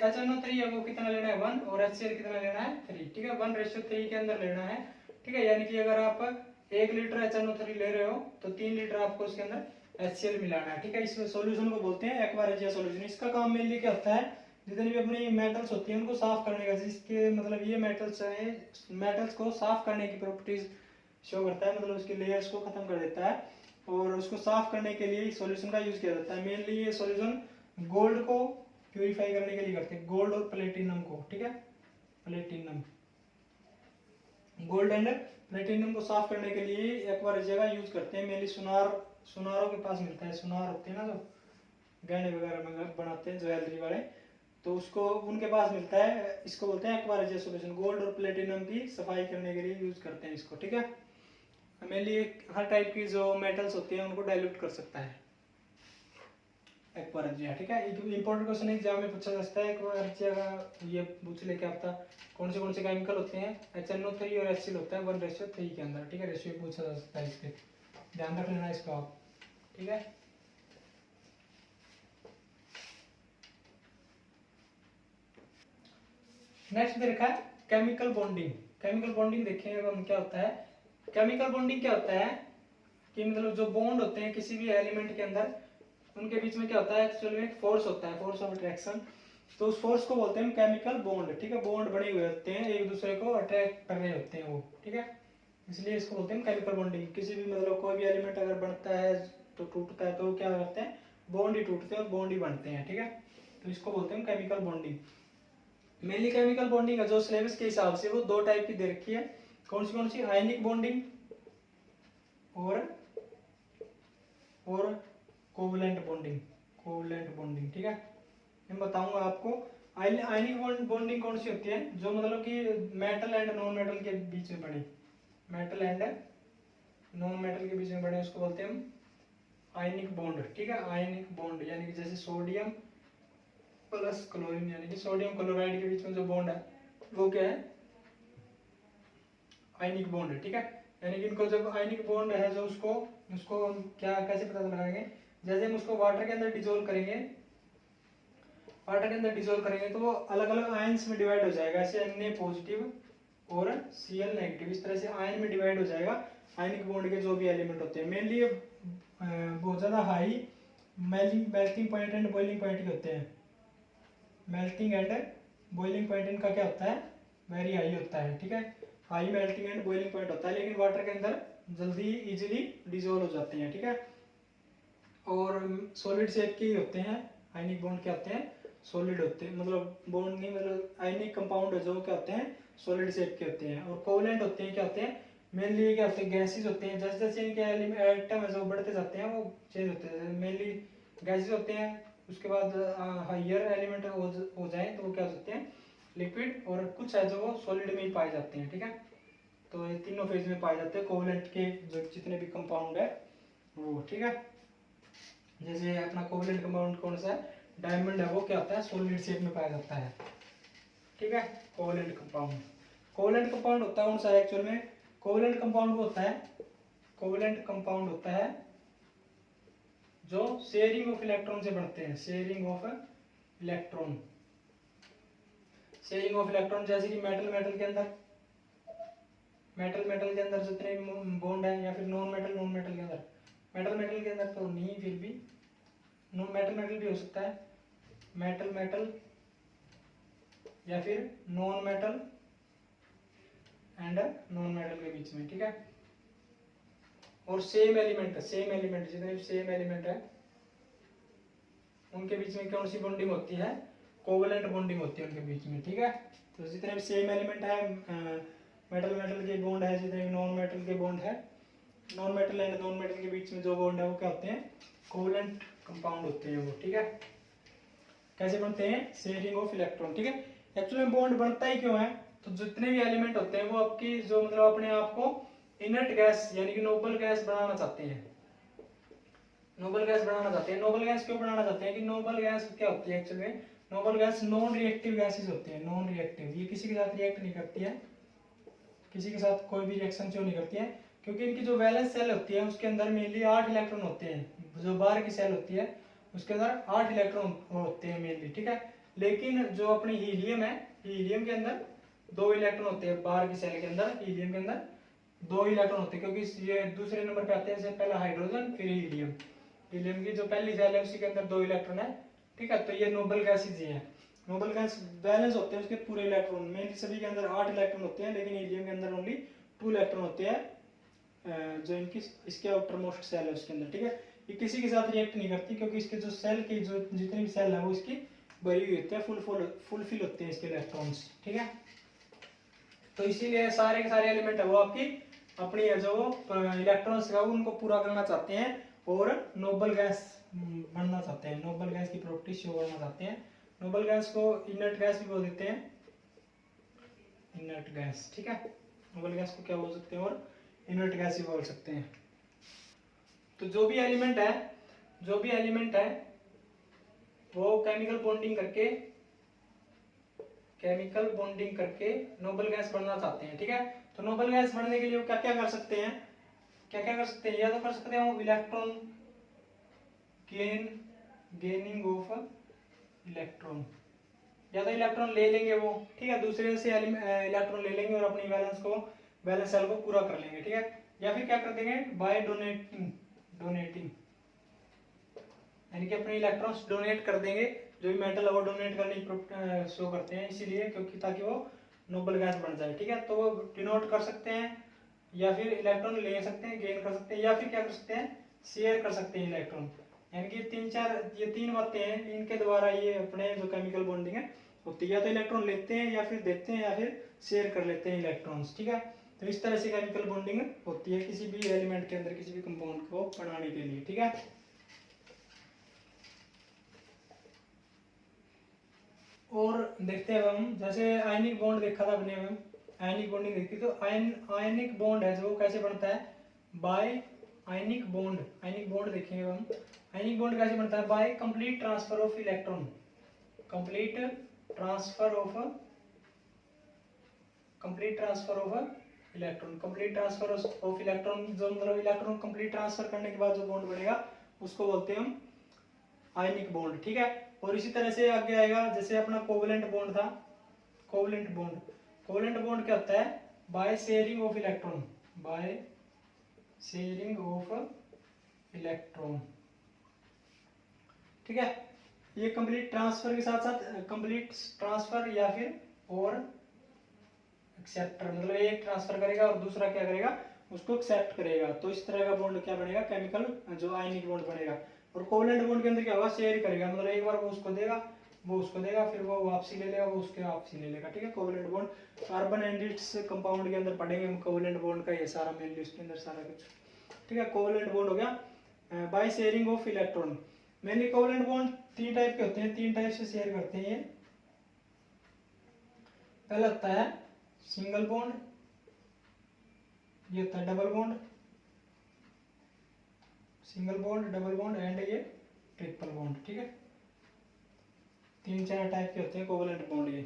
HNO3 है वो कितना लेना है 1 और HCl कितना लेना है 3। ठीक है, 1:3 के अंदर लेना है। ठीक है, यानी कि अगर आप 1 लीटर HNO3 ले रहे हो तो 3 लीटर आपको उसके अंदर HCl मिलाना है। ठीक है, इस सॉल्यूशन को बोलते हैं एक्वारेजिया सॉल्यूशन। इसका काम मेनली क्या होता है, जितनी भी अपनी मेटल्स होती हैं उनको साफ करने का, जिसके मतलब ये मेटल्स है, मेटल्स को साफ करने की प्रॉपर्टीज शो करता है, मतलब उसके लेयर्स को खत्म कर देता है और उसको साफ करने के लिए सॉल्यूशन का यूज किया जाता है। मेनली ये सॉल्यूशन गोल्ड को प्यूरिफाई करने के लिए करते हैं, गोल्ड और प्लेटिनम को। ठीक है, प्लेटिनम, गोल्ड एंड प्लेटिनम को साफ करने के लिए एक्वारेजिया का यूज करते हैं। मेनली सुनारों के पास मिलता है, सुनार होते हैं ना जो गहने वगैरह में बनाते हैं ज्वेलरी वाले, तो उसको उनके पास मिलता है। इसको बोलते हैं एक्वारेजिया सॉल्यूशन। गोल्ड और प्लेटिनम की सफाई करने के लिए यूज करते हैं इसको। ठीक है, मेनली हर टाइप की जो मेटल्स होती हैं उनको डाइल्यूट कर सकता है एक्वारेजिया। ठीक है, इंपॉर्टेंट क्वेश्चन एग्जाम में पूछा जा सकता है एक्वारेजिया का, ये पूछ ले क्या पता कौन से केमिकल होते हैं, HNO3 और HCl होता है 1:3 के अंदर। ठीक है, रेशियो पूछा जा सकता है, इसके ध्यान रख लेना इसको आप। ठीक है, नेक्स्ट देखा है केमिकल बॉन्डिंग। केमिकल बॉन्डिंग देखें हम क्या होता है। केमिकल बॉन्डिंग क्या होता है कि मतलब जो बॉन्ड होते हैं किसी भी एलिमेंट के अंदर, उनके बीच में क्या होता है, एक्चुअली में फोर्स होता है, फोर्स ऑफ अट्रैक्शन। तो उस फोर्स को बोलते हैं केमिकल बॉन्ड, ठीक है। बॉन्ड बने हुए होते हैं, एक दूसरे को अट्रैक्ट कर रहे होते हैं वो, ठीक है, इसलिए इसको बोलते हैं केमिकल बॉन्डिंग। किसी भी मतलब कोई भी एलिमेंट अगर बनता है तो टूटता है तो क्या करते हैं, बॉन्ड ही टूटते हैं और बॉन्ड ही बनते हैं, ठीक है। तो इसको बोलते हैं chemical bonding. Mainly chemical bonding है जो सिलेबस के हिसाब से वो दो टाइप की दे रखी है। कौन सी, आयनिक बॉन्डिंग और कोवलेंट बॉन्डिंग, कोवलेंट बॉन्डिंग, ठीक है। मैं बताऊंगा आपको। आयनिक बॉन्डिंग कौन सी होती है, जो मतलब कि मेटल एंड नॉन मेटल के बीच में बने, मेटल एंड नॉन मेटल के बीच में बने, उसको बोलते हैं हम आयनिक बॉन्ड, ठीक है। आयनिक बॉन्ड यानी कि जैसे सोडियम प्लस क्लोरीन, यानी कि सोडियम क्लोराइड के बीच में जो बॉन्ड है वो क्या है, आयनिक बॉन्ड है, ठीक है। यानी कि इनको जब आयनिक बॉन्ड है जो उसको उसको हम क्या कैसे पता लगाएंगे, जैसे हम उसको वाटर के अंदर डिसोल्व करेंगे, वाटर के अंदर डिसोल्व करेंगे तो वो अलग अलग आयंस में डिवाइड हो जाएगा, ऐसे Na पॉजिटिव और Cl नेगेटिव, इस तरह से आयन में डिवाइड हो जाएगा आयनिक बॉन्ड के जो भी एलिमेंट होते हैं। मेनली ये बहुत ज़्यादा high melting point and boiling point के होते हैं। मेल्टिंग एंड बॉइलिंग पॉइंट इनका क्या होता है, वेरी हाई होता है, ठीक है। High melting and boiling point होता है, लेकिन वाटर के अंदर जल्दी इजीली डिसॉल्व हो जाते हैं, ठीक है। और सॉलिड शेप के ही होते हैं आयनिक बॉन्ड, क्या होते हैं, सॉलिड होते हैं, मतलब बॉन्ड नहीं, मतलब आयनिक कंपाउंड जो क्या होते हैं, सॉलिड शेप के होते हैं। और कोवलेंट होते हैं, क्या होते हैं, मेनली क्या होते हैं, गैसेस होते हैं। जैसे जैसे इनके एटम है जो बढ़ते जाते हैं वो चेंज होते हैं, मेनली गैसेस होते हैं। उसके बाद हायर एलिमेंट हो जाए तो वो क्या हो सकते हैं, लिक्विड, और कुछ है जो वो सॉलिड में ही पाए जाते हैं, ठीक है। तो ये तीनों फेज में पाए जाते हैं कोवलेंट के जो जितने भी कंपाउंड है वो, ठीक है। जैसे अपना कोवलेंट कंपाउंड कौन सा है, डायमंड है, वो क्या होता है, सॉलिड शेप में पाया जाता है, ठीक है। कोवलेंट कंपाउंड, कोवलेंट कंपाउंड होता है कौन सा एक्चुअल में, कोवलेंट कंपाउंड वो होता है, कोवलेंट कंपाउंड होता है जो शेयरिंग ऑफ इलेक्ट्रॉन से बनते हैं, sharing of electron, sharing of electron. जैसे कि मेटल के अंदर, मेटल के अंदर जितने बॉन्ड है, या फिर नॉन मेटल के अंदर, मेटल के अंदर तो नहीं, फिर भी नॉन मेटल भी हो सकता है, मेटल या फिर non metal and non metal के बीच में, ठीक है। और सेम एलिमेंट जितने भी सेम एलिमेंट है उनके बीच में कौन सी बॉन्डिंग होती है, कोवलेंट बॉन्डिंग होती है उनके बीच में, ठीक है। तो जितने भी सेम एलिमेंट है, मेटल के बॉन्ड है, जितने भी नॉन मेटल के बॉन्ड है, non metal and non metal के बीच में जो बॉन्ड है वो क्या होते हैं, कोवलेंट कंपाउंड होते हैं वो, ठीक है। कैसे बनते हैं, शेयरिंग ऑफ इलेक्ट्रॉन, ठीक है। एक्चुअली में बॉन्ड बनता ही क्यों है, तो जितने भी एलिमेंट होते हैं वो आपकी जो मतलब अपने आप को इनर्ट गैस यानी कि नोबल गैस बनाना चाहते हैं, नोबल गैस बनाना चाहते हैं। नोबल गैस क्यों बनाना चाहते हैं कि नोबल गैस क्या होती है एक्चुअली में, noble gas non reactive gases होती है, नॉन रिएक्टिव, ये किसी के साथ रिएक्ट नहीं करती है, किसी के साथ कोई भी रिएक्शन क्यों नहीं करती है, क्योंकि इनकी जो वैलेंस सेल होती है उसके अंदर मेनली 8 इलेक्ट्रॉन होते हैं। जो बाहर की सेल होती है उसके अंदर 8 इलेक्ट्रॉन होते हैं मेनली, ठीक है। लेकिन जो अपनी हीलियम है, हीलियम के अंदर 2 इलेक्ट्रॉन होते हैं, बाहर की सेल के अंदर हीलियम के अंदर 2 इलेक्ट्रॉन होते हैं, क्योंकि ये दूसरे नंबर पे आते हैं, जैसे पहला हाइड्रोजन फिर हीलियम। हीलियम की जो पहली सेल है उसी के अंदर 2 इलेक्ट्रॉन है, ठीक है। तो ये नोबल गैसेज ही है, नोबल गैस बैलेंस होते हैं उसके पूरे इलेक्ट्रॉन, मेनली सभी के अंदर 8 इलेक्ट्रॉन होते हैं, लेकिन हीलियम के अंदर ओनली 2 इलेक्ट्रॉन होते हैं, जो इनकी इसके आउटर मोस्ट सेल है उसके अंदर, ठीक है। ये किसी के साथ रिएक्ट नहीं करती, क्योंकि इसके जो सेल की जो जितनी भी सेल है वो इसकी भरी हुई होती है, फुलफिल होते हैं इसके इलेक्ट्रॉन्स, ठीक है। तो इसीलिए सारे के सारे एलिमेंट है वो आपकी अपनी जो इलेक्ट्रॉन्स का उनको पूरा करना चाहते हैं और नोबल गैस बनना चाहते हैं, नोबल गैस की प्रॉपर्टी शो करना चाहते हैं। नोबल गैस को इनर्ट गैस भी बोल देते हैं, इनर्ट गैस, ठीक है। नोबल गैस को क्या बोल सकते हैं, और इनर्ट गैस भी बोल सकते हैं। तो जो भी एलिमेंट है वो केमिकल बॉन्डिंग करके नोबल गैस बनना चाहते हैं, ठीक है। तो नोबल गैस बनने के लिए क्या क्या कर सकते हैं, या तो कर सकते हैं इलेक्ट्रॉन गेनिंग ऑफ इलेक्ट्रॉन, या तो इलेक्ट्रॉन ले लेंगे वो, ठीक है, दूसरे से इलेक्ट्रॉन ले लेंगे और अपनी बैलेंस सेल को पूरा कर लेंगे, ठीक है। या फिर क्या कर देंगे बाय डोनेटिंग यानी कि अपने इलेक्ट्रॉन्स डोनेट कर देंगे। जो भी मेटल है वो डोनेट करने की शो करते हैं, इसीलिए क्योंकि ताकि वो नोबल गैस बन जाए। ठीक है, तो वो डिनोट कर सकते हैं या फिर इलेक्ट्रॉन ले सकते हैं, गेन कर सकते हैं, या फिर क्या कर सकते हैं शेयर कर सकते हैं इलेक्ट्रॉन। यानी कि ये तीन बातें हैं, इनके द्वारा ये अपने जो केमिकल बॉन्डिंग है होती है, या तो इलेक्ट्रॉन लेते हैं या फिर देते हैं या फिर शेयर कर लेते हैं इलेक्ट्रॉन्स। ठीक है, तो इस तरह से केमिकल बॉन्डिंग होती है किसी भी एलिमेंट के अंदर किसी भी कंपाउंड को बनाने के लिए। ठीक है, और देखते हैं अब हम, जैसे आयनिक बॉन्ड देखा था अपने में, आयनिक बॉन्डिंग देखी, तो आयनिक बॉन्ड है जो कैसे बनता है by ionic bond. Ionic bond देखेंगे हम, आयनिक बॉन्ड कैसे बनता है by complete transfer of electron, complete transfer of electron, complete transfer of electron, जो मतलब इलेक्ट्रॉन कंप्लीट ट्रांसफर करने के बाद जो बॉन्ड बनेगा उसको बोलते हैं हम आयनिक बॉन्ड। ठीक है, और इसी तरह से आगे आएगा, जैसे अपना कोवलेंट बॉन्ड था, कोवलेंट बॉन्ड क्या होता है by sharing of electron, by sharing of electron. ठीक है, ये कंप्लीट ट्रांसफर के साथ साथ कंप्लीट ट्रांसफर या फिर और एक्सेप्टर, मतलब एक ट्रांसफर करेगा और दूसरा क्या करेगा उसको एक्सेप्ट करेगा, तो इस तरह का बॉन्ड क्या बनेगा केमिकल जो आयनिक बॉन्ड बनेगा। और कोवलेंट बॉन्ड के अंदर क्या होगा शेयर करेगा, मतलब एक बार वो उसको देगा फिर वो वापसी ले लेगा, वो उसके वापसी ले लेगा। ठीक है, covalent bond carbon and its compound के अंदर पढ़ेंगे हम कोवलेंट बॉन्ड का ये सारा मेनली उसके अंदर सारा कुछ। ठीक है, कोवलेंट बॉन्ड हो गया by sharing of electron. Mainly covalent bond तीन टाइप के होते हैं, तीन टाइप से शेयर करते हैं ये। पहला होता है सिंगल बॉन्ड, ये होता है double bond, single bond, double bond and ये ट्रिपल बॉन्ड। ठीक है, तीन चार टाइप के होते हैं कोवलेंट बॉन्ड, ये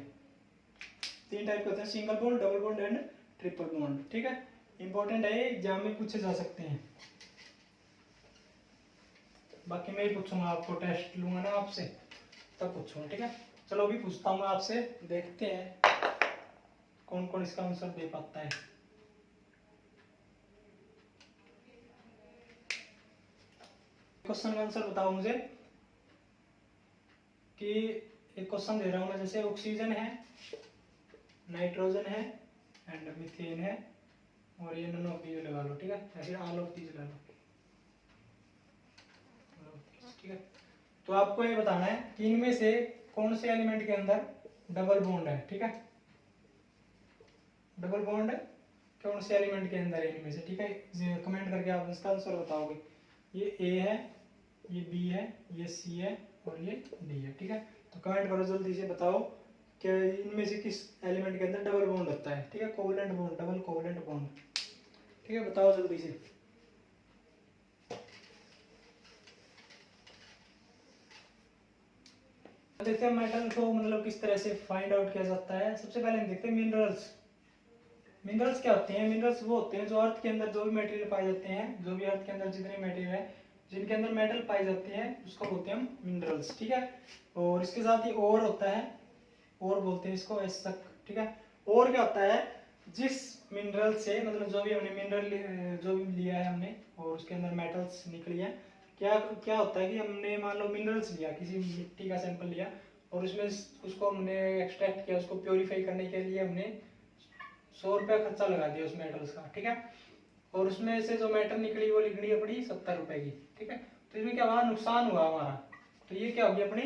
तीन टाइप के होते हैं single bond, double bond and triple bond. ठीक है, इंपॉर्टेंट है, एग्जाम में पूछे जा सकते हैं, बाकी मैं ही पूछूंगा आपको, टेस्ट लूंगा ना आपसे तब पूछूंगा। ठीक है, चलो अभी पूछता हूँ मैं आपसे, देखते हैं कौन कौन इसका आंसर दे पाता है। क्वेश्चन का आंसर बताओ मुझे कि एक क्वेश्चन दे रहा हूं मैं, जैसे ऑक्सीजन है, नाइट्रोजन है एंड मीथेन है, और ये नन ऑफ दीज लगा लो। ठीक है, या फिर ऑल ऑफ दीज लगा लो। ठीक है, तो आपको ये बताना है कि इनमें से कौन से एलिमेंट के अंदर डबल बॉन्ड है। ठीक है, डबल बॉन्ड कौन से एलिमेंट के अंदर है इनमें से। ठीक है, कमेंट करके आप इसका आंसर बताओगे। ये ए है, ये बी है, ये सी है और ये डी है। ठीक है, तो कमेंट करो जल्दी से, बताओ कि इनमें से किस एलिमेंट के अंदर डबल बॉन्ड होता है। ठीक है, covalent bond, double covalent bond. ठीक है, बताओ जल्दी से। देखते हैं मेटल को मतलब किस तरह से फाइंड आउट किया जाता है। सबसे पहले हम देखते हैं मिनरल्स। मिनरल्स क्या होते हैं, मिनरल्स वो होते हैं जो अर्थ के अंदर जो भी मटेरियल पाए जाते हैं, जो भी अर्थ के अंदर जितने मटेरियल है जिनके अंदर मेटल पाए जाते हैं उसको बोलते हैं हम मिनरल्स। ठीक है, और इसके साथ ही और होता है, और बोलते हैं इसको ऐसा। ठीक है, और क्या होता है जिस मिनरल से मतलब जो भी हमने मिनरल जो भी लिया है हमने और उसके अंदर मेटल्स निकली है, क्या क्या होता है कि हमने मान लो मिनरल्स लिया, किसी मिट्टी का सैंपल लिया और उसमें उसको हमने एक्सट्रैक्ट किया, उसको प्योरीफाई करने के लिए हमने 100 रुपया खर्चा लगा दिया उस मेटल्स का। ठीक है, और उसमें से जो मेटल निकली वो निकली अपनी 70 रुपए की। ठीक है, तो इसमें क्या हुआ नुकसान हुआ हमारा, तो ये क्या होगी अपनी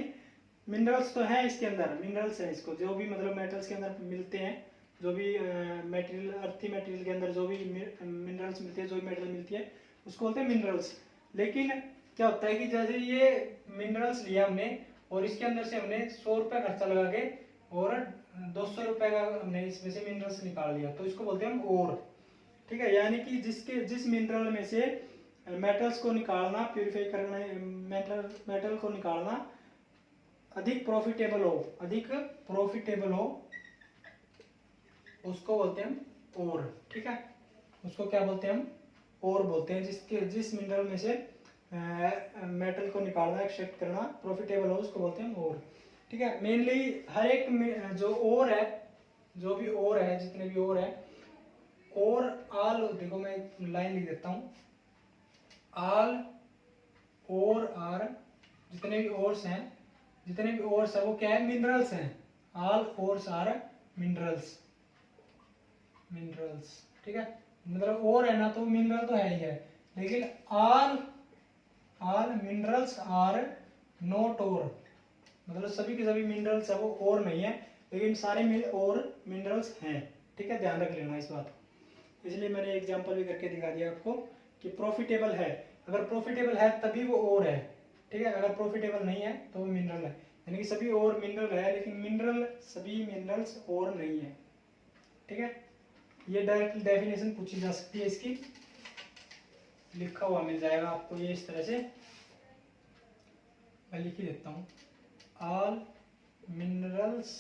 मिनरल्स तो है इसके अंदर, मिनरल्स है, इसको जो भी मतलब मेटल्स के अंदर मिलते हैं, जो भी मटेरियल अर्थी मटेरियल के अंदर जो भी मिनरल्स मिलते हैं, जो भी मेटल मिलती है उसको बोलते हैं मिनरल्स। लेकिन क्या होता है कि जैसे ये मिनरल्स लिया हमने और इसके अंदर से हमने 100 रुपये खर्चा लगा के और 200 रुपये का हमने इसमें से मिनरल्स निकाल लिया, तो इसको बोलते हैं हम ओर। ठीक है, यानी कि जिस मिनरल में से मेटल्स को निकालना, प्यूरिफाई करना, मेटल को निकालना अधिक प्रॉफिटेबल हो उसको बोलते हैं हम ओर। ठीक है, उसको क्या बोलते हैं हम ओर बोलते हैं, जिस मिनरल में से मेटल को निकालना, एक्सट्रैक्ट करना प्रॉफिटेबल हो उसको बोलते हैं हम ओर। ठीक है, मेनली हर एक जो ओर है, जो भी ओर है, जितने भी ओर है और ऑल, देखो मैं एक लाइन लिख देता हूँ, ऑल और आर, जितने भी ओर्स हैं, जितने भी ओर्स है वो क्या है, मिनरल्स हैं। All ores are minerals, minerals, ठीक है। मतलब और है ना तो मिनरल तो है ही है, लेकिन all all minerals are not ore, मतलब सभी के सभी मिनरल्स है वो और नहीं है, लेकिन सारे और मिनरल्स हैं, ठीक है। ध्यान रख लेना इस बात को, इसलिए मैंने एग्जांपल भी करके दिखा दिया आपको कि प्रॉफिटेबल है, अगर प्रॉफिटेबल है तभी वो और है, ठीक है। अगर प्रॉफिटेबल नहीं है तो वो मिनरल है, यानी कि सभी और मिनरल है, लेकिन मिनरल सभी मिनरल्स और नहीं है, ठीक है। ये डायरेक्ट डेफिनेशन पूछी जा सकती है इसकी, लिखा हुआ मिल जाएगा आपको ये इस तरह से, मैं लिख ही देता हूँ, all minerals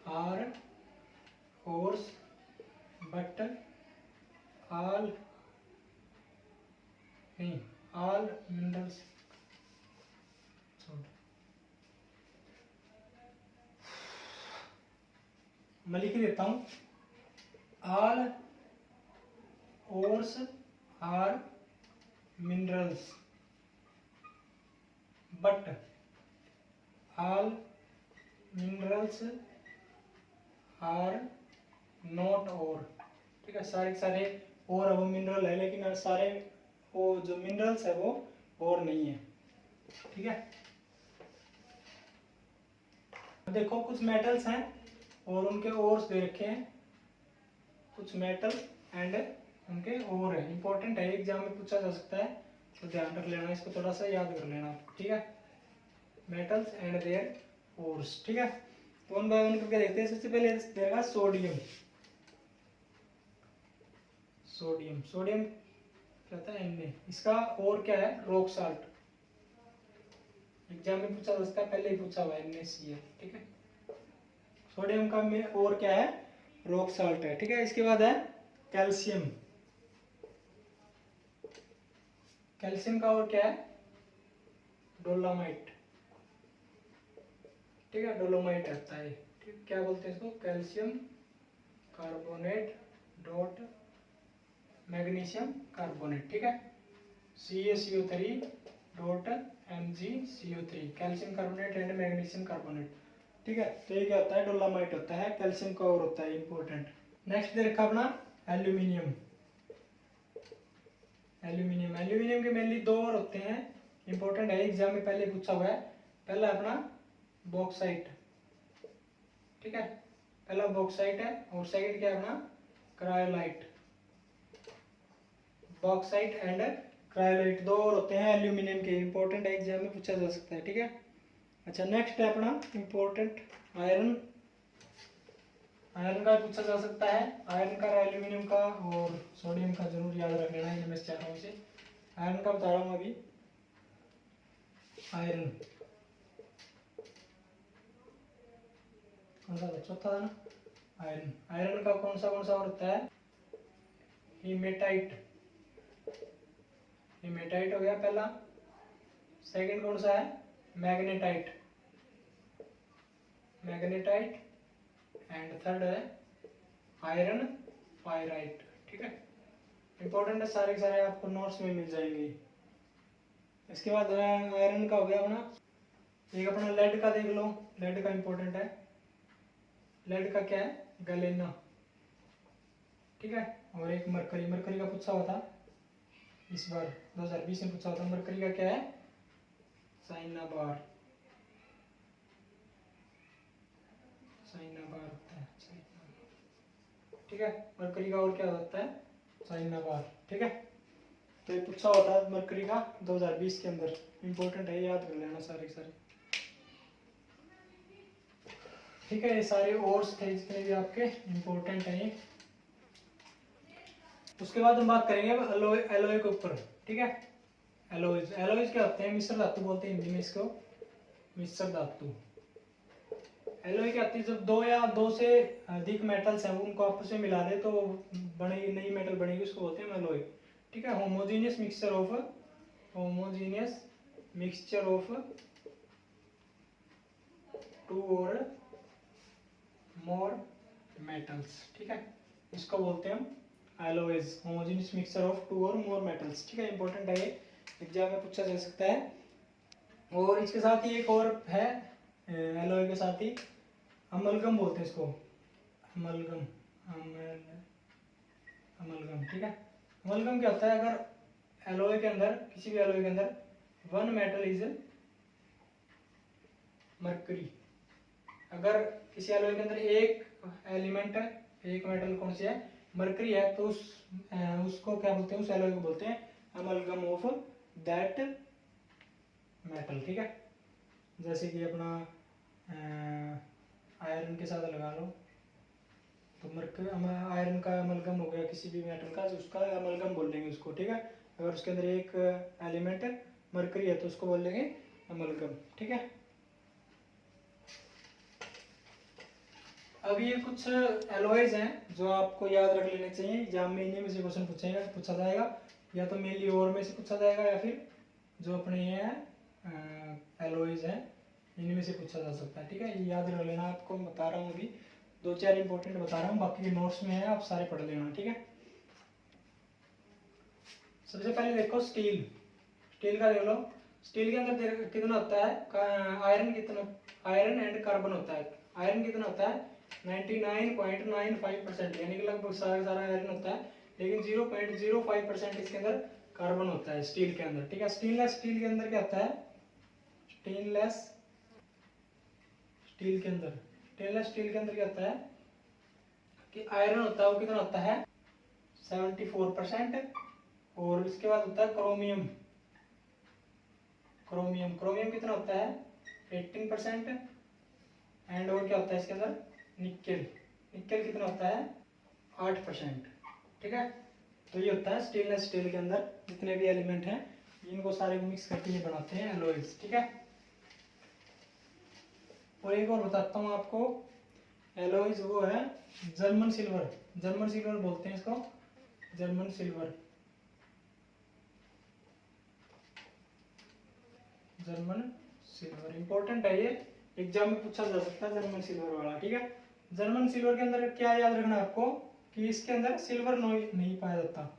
are ores but all, नहीं, ऑल मिनरल्स, मैं लिख ही देता हूँ, all ores are minerals but all minerals are not ore, ठीक है। सारे सारे और वो मिनरल है, लेकिन सारे वो जो मिनरल्स है वो और नहीं है, ठीक है। देखो कुछ मेटल्स हैं और उनके ओर्स दे रखे हैं, कुछ मेटल एंड उनके और है, इंपॉर्टेंट है, एग्जाम में पूछा जा सकता है, तो ध्यान रख लेना, इसको थोड़ा सा याद कर लेना, ठीक है। मेटल्स एंड देयर ओर्स, ठीक है। तो वन बाय वन करके देखते हैं। सबसे पहले देगा सोडियम, सोडियम, सोडियम क्या होता है, Na, इसका और क्या है, रॉक साल्ट, एग्जाम में पूछा जा सकता है, पहले ही पूछा हुआ है NaCl, ठीक है। सोडियम का में और क्या है, रॉक साल्ट है, ठीक है। इसके बाद है कैल्शियम, कैल्शियम का और क्या है, डोलोमाइट, ठीक है, डोलोमाइट रहता है, ठीक, क्या बोलते हैं इसको, calcium carbonate dot magnesium carbonate, ठीक है, CaCO3 dot MgCO3, calcium carbonate and magnesium carbonate, ठीक है। तो ये क्या होता है, डोलोमाइट होता है, कैल्शियम का और होता है इंपॉर्टेंट। नेक्स्ट दे रखा अपना एल्यूमिनियम, एल्यूमिनियम, एल्यूमिनियम के मेनली दो और होते हैं, इंपॉर्टेंट है, एग्जाम में पहले पूछा हुआ है। पहला अपना बॉक्साइट, ठीक है, पहला बॉक्साइट है, और सेकंड क्या है अपना क्रायोलाइट, बॉक्साइट एंड क्रायोलाइट, दो और होते हैं एल्यूमिनियम के, इंपॉर्टेंट है, एग्जाम में पूछा जा सकता है, ठीक है। अच्छा, नेक्स्ट है अपना इंपॉर्टेंट आयरन, आयरन का पूछा जा सकता है, आयरन का, एल्यूमिनियम का और सोडियम का जरूर याद रख लेना, ये मैं चाह रहा हूँ इसे। आयरन का बता रहा हूँ अभी, आयरन कौन सा था, चौथा था ना, आयरन, आयरन का कौन सा और होता है, हीमेटाइट, हीमेटाइट हो गया पहला, सेकंड कौन सा है, मैग्नेटाइट, मैग्नेटाइट एंड थर्ड है आयरन पायराइट, ठीक है। इंपॉर्टेंट है, सारे के सारे आपको नोट्स में मिल जाएंगे। इसके बाद आयरन का हो गया अपना, एक अपना लेड का देख लो, लेड का इंपॉर्टेंट है, लेड का क्या है, गलेना, ठीक है। और एक मरकरी, मरकरी का पूछा हुआ था इस बार 2020 में पूछा हुआ था, मरकरी का क्या है, साइनाबार, साइनाबार होता है, ठीक है। मरकरी का और क्या होता है, साइनाबार, ठीक है। तो ये पूछा हुआ था मरकरी का 2020 के अंदर, इंपॉर्टेंट है, याद कर लेना सारे के सारे, ठीक है। ये सारे ओर्स थे जितने भी आपके इंपॉर्टेंट हैं ये। उसके बाद हम बात करेंगे एलोय, एलोय के ऊपर, ठीक है। एलोइज, एलोइज क्या होते हैं, मिश्र धातु बोलते हैं हिंदी में इसको, मिश्र धातु। एलोय क्या होती है, जब दो या दो से अधिक मेटल्स हैं उनको आपस में मिला दे तो बनेगी नई मेटल बनेगी, उसको बोलते हैं एलोय, ठीक है। Homogeneous mixture of, homogeneous mixture of two or more metals, ठीक है। इसको बोलते हैं हम alloys, homogeneous mixture of two or more metals. ठीक है, इंपॉर्टेंट है ये, एग्जाम में पूछा जा सकता है। और इसके साथ ही एक और है एलॉय के साथ ही अमलगम बोलते हैं इसको, अमलगम, अमलगम। ठीक है, अमलगम क्या होता है, अगर एलॉय के अंदर, किसी भी एलॉय के अंदर वन मेटल इज मरकरी, अगर किसी एलॉय के अंदर एक एलिमेंट है, एक मेटल कौन सी है, मरकरी है, तो उसको क्या बोलते हैं, उस एलॉय को बोलते हैं अमलगम ऑफ दैट मेटल। ठीक है, जैसे कि अपना आयरन के साथ लगा लो, तो आयरन का अमलगम हो गया किसी भी मेटल का, तो उसका अमलगम बोल देंगे उसको। ठीक है, अगर उसके अंदर एक एलिमेंट मरकरी है तो उसको बोल देंगे अमलगम। ठीक है, अब ये कुछ एलॉयज हैं जो आपको याद रख लेने चाहिए, एग्जाम में इन्हीं में से क्वेश्चन पूछा जाएगा, या तो मेनली और में से पूछा जाएगा, या फिर जो अपने ये हैं एलॉयज हैं इन्हीं में से पूछा जा सकता है। ठीक है, ये याद रख लेना, आपको बता रहा हूँ, अभी दो चार इंपॉर्टेंट बता रहा हूँ, बाकी के नोट्स में है, आप सारे पढ़ लेना। ठीक है, सबसे पहले देखो स्टील, स्टील का देख लो, स्टील के अंदर कितना होता है, आयरन कितना, आयरन एंड कार्बन होता है, आयरन कितना होता है 99.95%, यानी कि लगभग सारा सारा आयरन होता है, लेकिन 0.05% इसके अंदर कार्बन होता है स्टील के अंदर। ठीक है, स्टेनलेस स्टील के अंदर क्या होता है, स्टेनलेस स्टील के अंदर, स्टेनलेस स्टील के अंदर क्या होता है कि आयरन होता है, वो कितना होता है 74%, और इसके बाद होता है क्रोमियम, क्रोमियम, क्रोमियम कितना होता है 18%, एंड और क्या होता है इसके अंदर निकेल, निकेल कितना होता है 8%। ठीक है, तो ये होता है स्टेनलेस स्टील के अंदर जितने भी एलिमेंट हैं, इनको सारे को मिक्स करके ये बनाते हैं एलॉयज। ठीक है, और एक और बताता हूँ आपको एलॉयज, वो है जर्मन सिल्वर, जर्मन सिल्वर बोलते हैं इसको, German silver, German silver important है, ये एग्जाम में पूछा जा सकता है जर्मन सिल्वर वाला। ठीक है, जर्मन सिल्वर के अंदर क्या याद रखना है आपको कि इसके अंदर सिल्वर नहीं पाया जाता,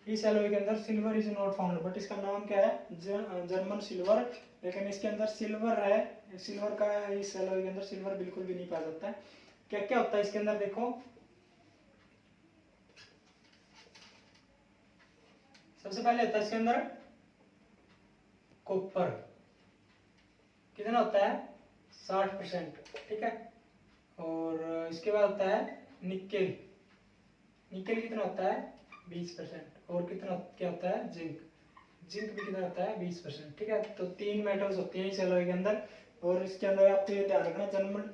इस एलॉय के अंदर silver is not found, but इसका नाम क्या है जर्मन सिल्वर, लेकिन इसके अंदर सिल्वर है, सिल्वर का इस एलॉय के अंदर सिल्वर बिल्कुल भी नहीं पाया जाता है। क्या क्या होता है इसके अंदर देखो, सबसे पहले होता है इसके अंदर कॉपर, कितना होता है 60%। ठीक है, और इसके बाद होता है निकेल, निकेल कितना होता है 20%, और कितना क्या होता है जिंक, जिंक भी कितना होता है 20%। ठीक है, तो 3 मेटल्स होते हैं इस एलॉय के अंदर, और इसके अंदर आपको ये ध्यान रखना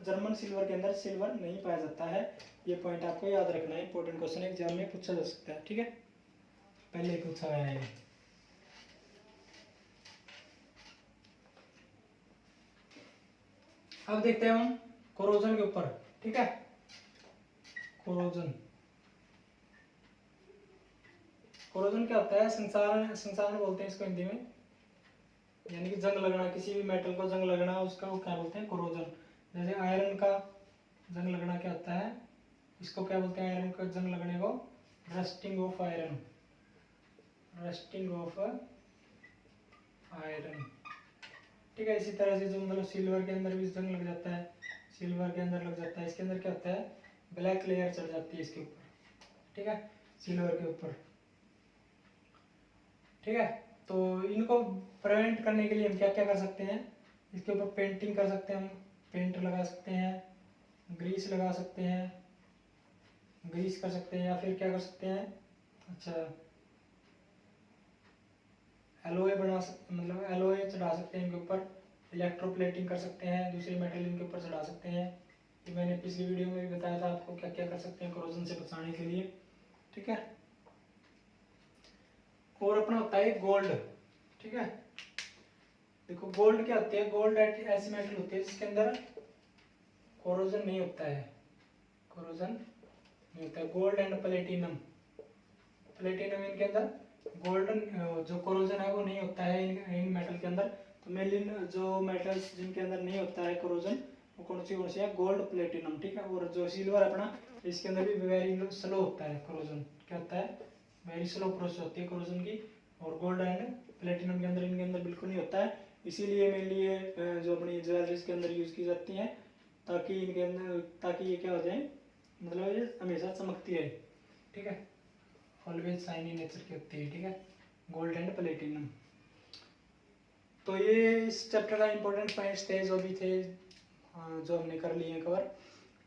जर्मन सिल्वर के अंदर सिल्वर नहीं पाया जाता है, ये पॉइंट आपको याद रखना है, इंपॉर्टेंट क्वेश्चन एग्जाम में पूछा जा सकता है। ठीक है, पहले ही पूछा गया है। अब देखते हैं हम कोरोजन के ऊपर। ठीक है, कोरोजन, कोरोजन क्या होता है, संक्षारण, संक्षारण बोलते हैं इसको हिंदी में, यानी कि जंग लगना, किसी भी मेटल को जंग लगना, उसका वो क्या बोलते हैं कोरोजन। जैसे आयरन का जंग लगना क्या होता है, इसको क्या बोलते हैं, आयरन का जंग लगने को rusting of iron, rusting of iron. ठीक है, इसी तरह से जो मतलब सिल्वर के अंदर भी जंग लग जाता है, सिल्वर के अंदर लग जाता है, इसके अंदर क्या होता है ब्लैक लेयर चढ़ जाती है इसके ऊपर। ठीक है, सिल्वर के ऊपर। ठीक है, तो इनको प्रिवेंट करने के लिए हम क्या क्या कर सकते हैं, इसके ऊपर पेंटिंग कर सकते हैं, हम पेंट लगा सकते हैं, ग्रीस लगा सकते हैं, ग्रीस कर सकते हैं, या फिर क्या कर सकते हैं, अच्छा एलोए बना सकते, मतलब एलोए चढ़ा सकते हैं इनके ऊपर, इलेक्ट्रोप्लेटिंग कर सकते हैं, दूसरी मेटल इनके ऊपर चढ़ा सकते हैं। ये मैंने पिछली वीडियो में भी बताया था आपको क्या क्या कर सकते हैं कोरोजन से बचाने के लिए। ठीक है, और अपना होता है गोल्ड। ठीक है, देखो गोल्ड क्या होती है, गोल्ड ऐसी मेटल होती है जिसके अंदर कोरोजन नहीं होता है, कोरोजन नहीं होता है। गोल्ड एंड प्लेटिनम, प्लेटिनम इनके अंदर गोल्डन जो कोरोजन है वो नहीं होता है इन मेटल के अंदर। तो मेनली जो मेटल्स जिनके अंदर नहीं होता है कोरोजन, वो कौन सी है, गोल्ड प्लेटिनम, ठीक है। और जो सिल्वर अपना, इसके अंदर भी वेरी स्लो होता है कोरोजन, क्या होता है, वेरी स्लो प्रोसेस होती है कोरोजन की। और गोल्ड एंड प्लेटिनम के अंदर, इनके अंदर बिल्कुल नहीं होता है। इसीलिए मेनली ये जो अपनी ज्वेलरीज के अंदर यूज़ की जाती हैं, ताकि इनके अंदर, ताकि ये क्या हो जाए, मतलब ये हमेशा चमकती रहे, ठीक है, ऑलवेज शाइनी नेचर की होती है, ठीक है, गोल्ड एंड प्लेटिनम। तो ये इस चैप्टर का इंपॉर्टेंट पॉइंट्स थे जो भी थे, जो हमने कर लिए हैं कवर,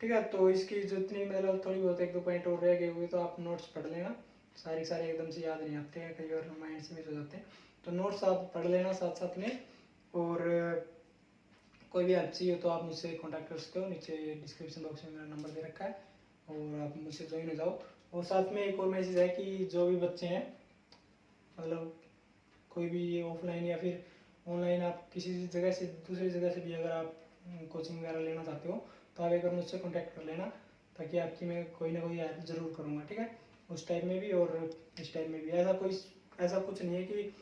ठीक है। तो इसकी जितनी मतलब थोड़ी बहुत एक दो पॉइंट और रह गए हुए तो आप नोट्स पढ़ लेना, सारे एकदम से याद नहीं आते हैं, कई बार माइंड से मिस हो जाते हैं, तो नोट्स आप पढ़ लेना साथ साथ में। और कोई भी हेल्प चाहिए तो आप मुझसे कांटेक्ट कर सकते हो, नीचे डिस्क्रिप्शन बॉक्स में मेरा नंबर दे रखा है, और आप मुझसे ज्वाइन हो जाओ। और साथ में एक और मैसेज है कि जो भी बच्चे हैं, मतलब कोई भी ऑफलाइन या फिर ऑनलाइन, आप किसी जगह से दूसरी जगह से भी अगर आप कोचिंग वगैरह लेना चाहते हो तो आप एक बार मुझसे कांटेक्ट कर लेना, ताकि आपकी मैं कोई ना कोई हेल्प ज़रूर करूँगा, ठीक है, उस टाइम में भी और इस टाइम में भी। ऐसा कुछ नहीं है कि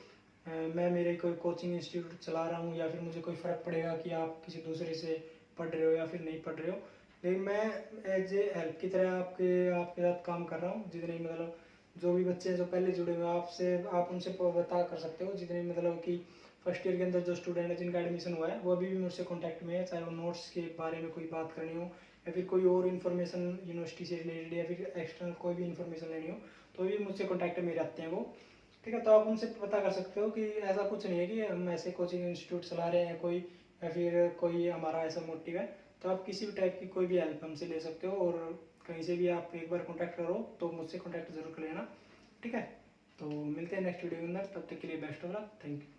मैं मेरे कोई कोचिंग इंस्टीट्यूट चला रहा हूँ या फिर मुझे कोई फ़र्क पड़ेगा कि आप किसी दूसरे से पढ़ रहे हो या फिर नहीं पढ़ रहे हो, लेकिन मैं एज ए हेल्प की तरह आपके साथ काम कर रहा हूँ। जितने मतलब जो भी बच्चे हैं जो पहले जुड़े हुए हैं आपसे, आप उनसे बता कर सकते हो, जितने मतलब कि फर्स्ट ईयर के अंदर जो स्टूडेंट है जिनका एडमिशन हुआ है वो अभी भी मुझसे कॉन्टैक्ट में है, चाहे वो नोट्स के बारे में कोई बात करनी हो या फिर कोई और इन्फॉर्मेशन यूनिवर्सिटी से रिलेटेड या फिर एक्सटर्नल कोई भी इन्फॉर्मेशन लेनी हो, तो भी मुझसे कॉन्टैक्ट में रहते हैं वो, ठीक है। तो आप उनसे पता कर सकते हो कि ऐसा कुछ नहीं है कि हम ऐसे कोचिंग इंस्टीट्यूट चला रहे हैं कोई, या फिर कोई हमारा ऐसा मोटिव है, तो आप किसी भी टाइप की कोई भी हेल्प हमसे ले सकते हो। और कहीं से भी आप एक बार कॉन्टैक्ट करो तो मुझसे कॉन्टैक्ट जरूर कर लेना, ठीक है। तो मिलते हैं नेक्स्ट वीडियो के अंदर, तब तक के लिए best of luck, thank you.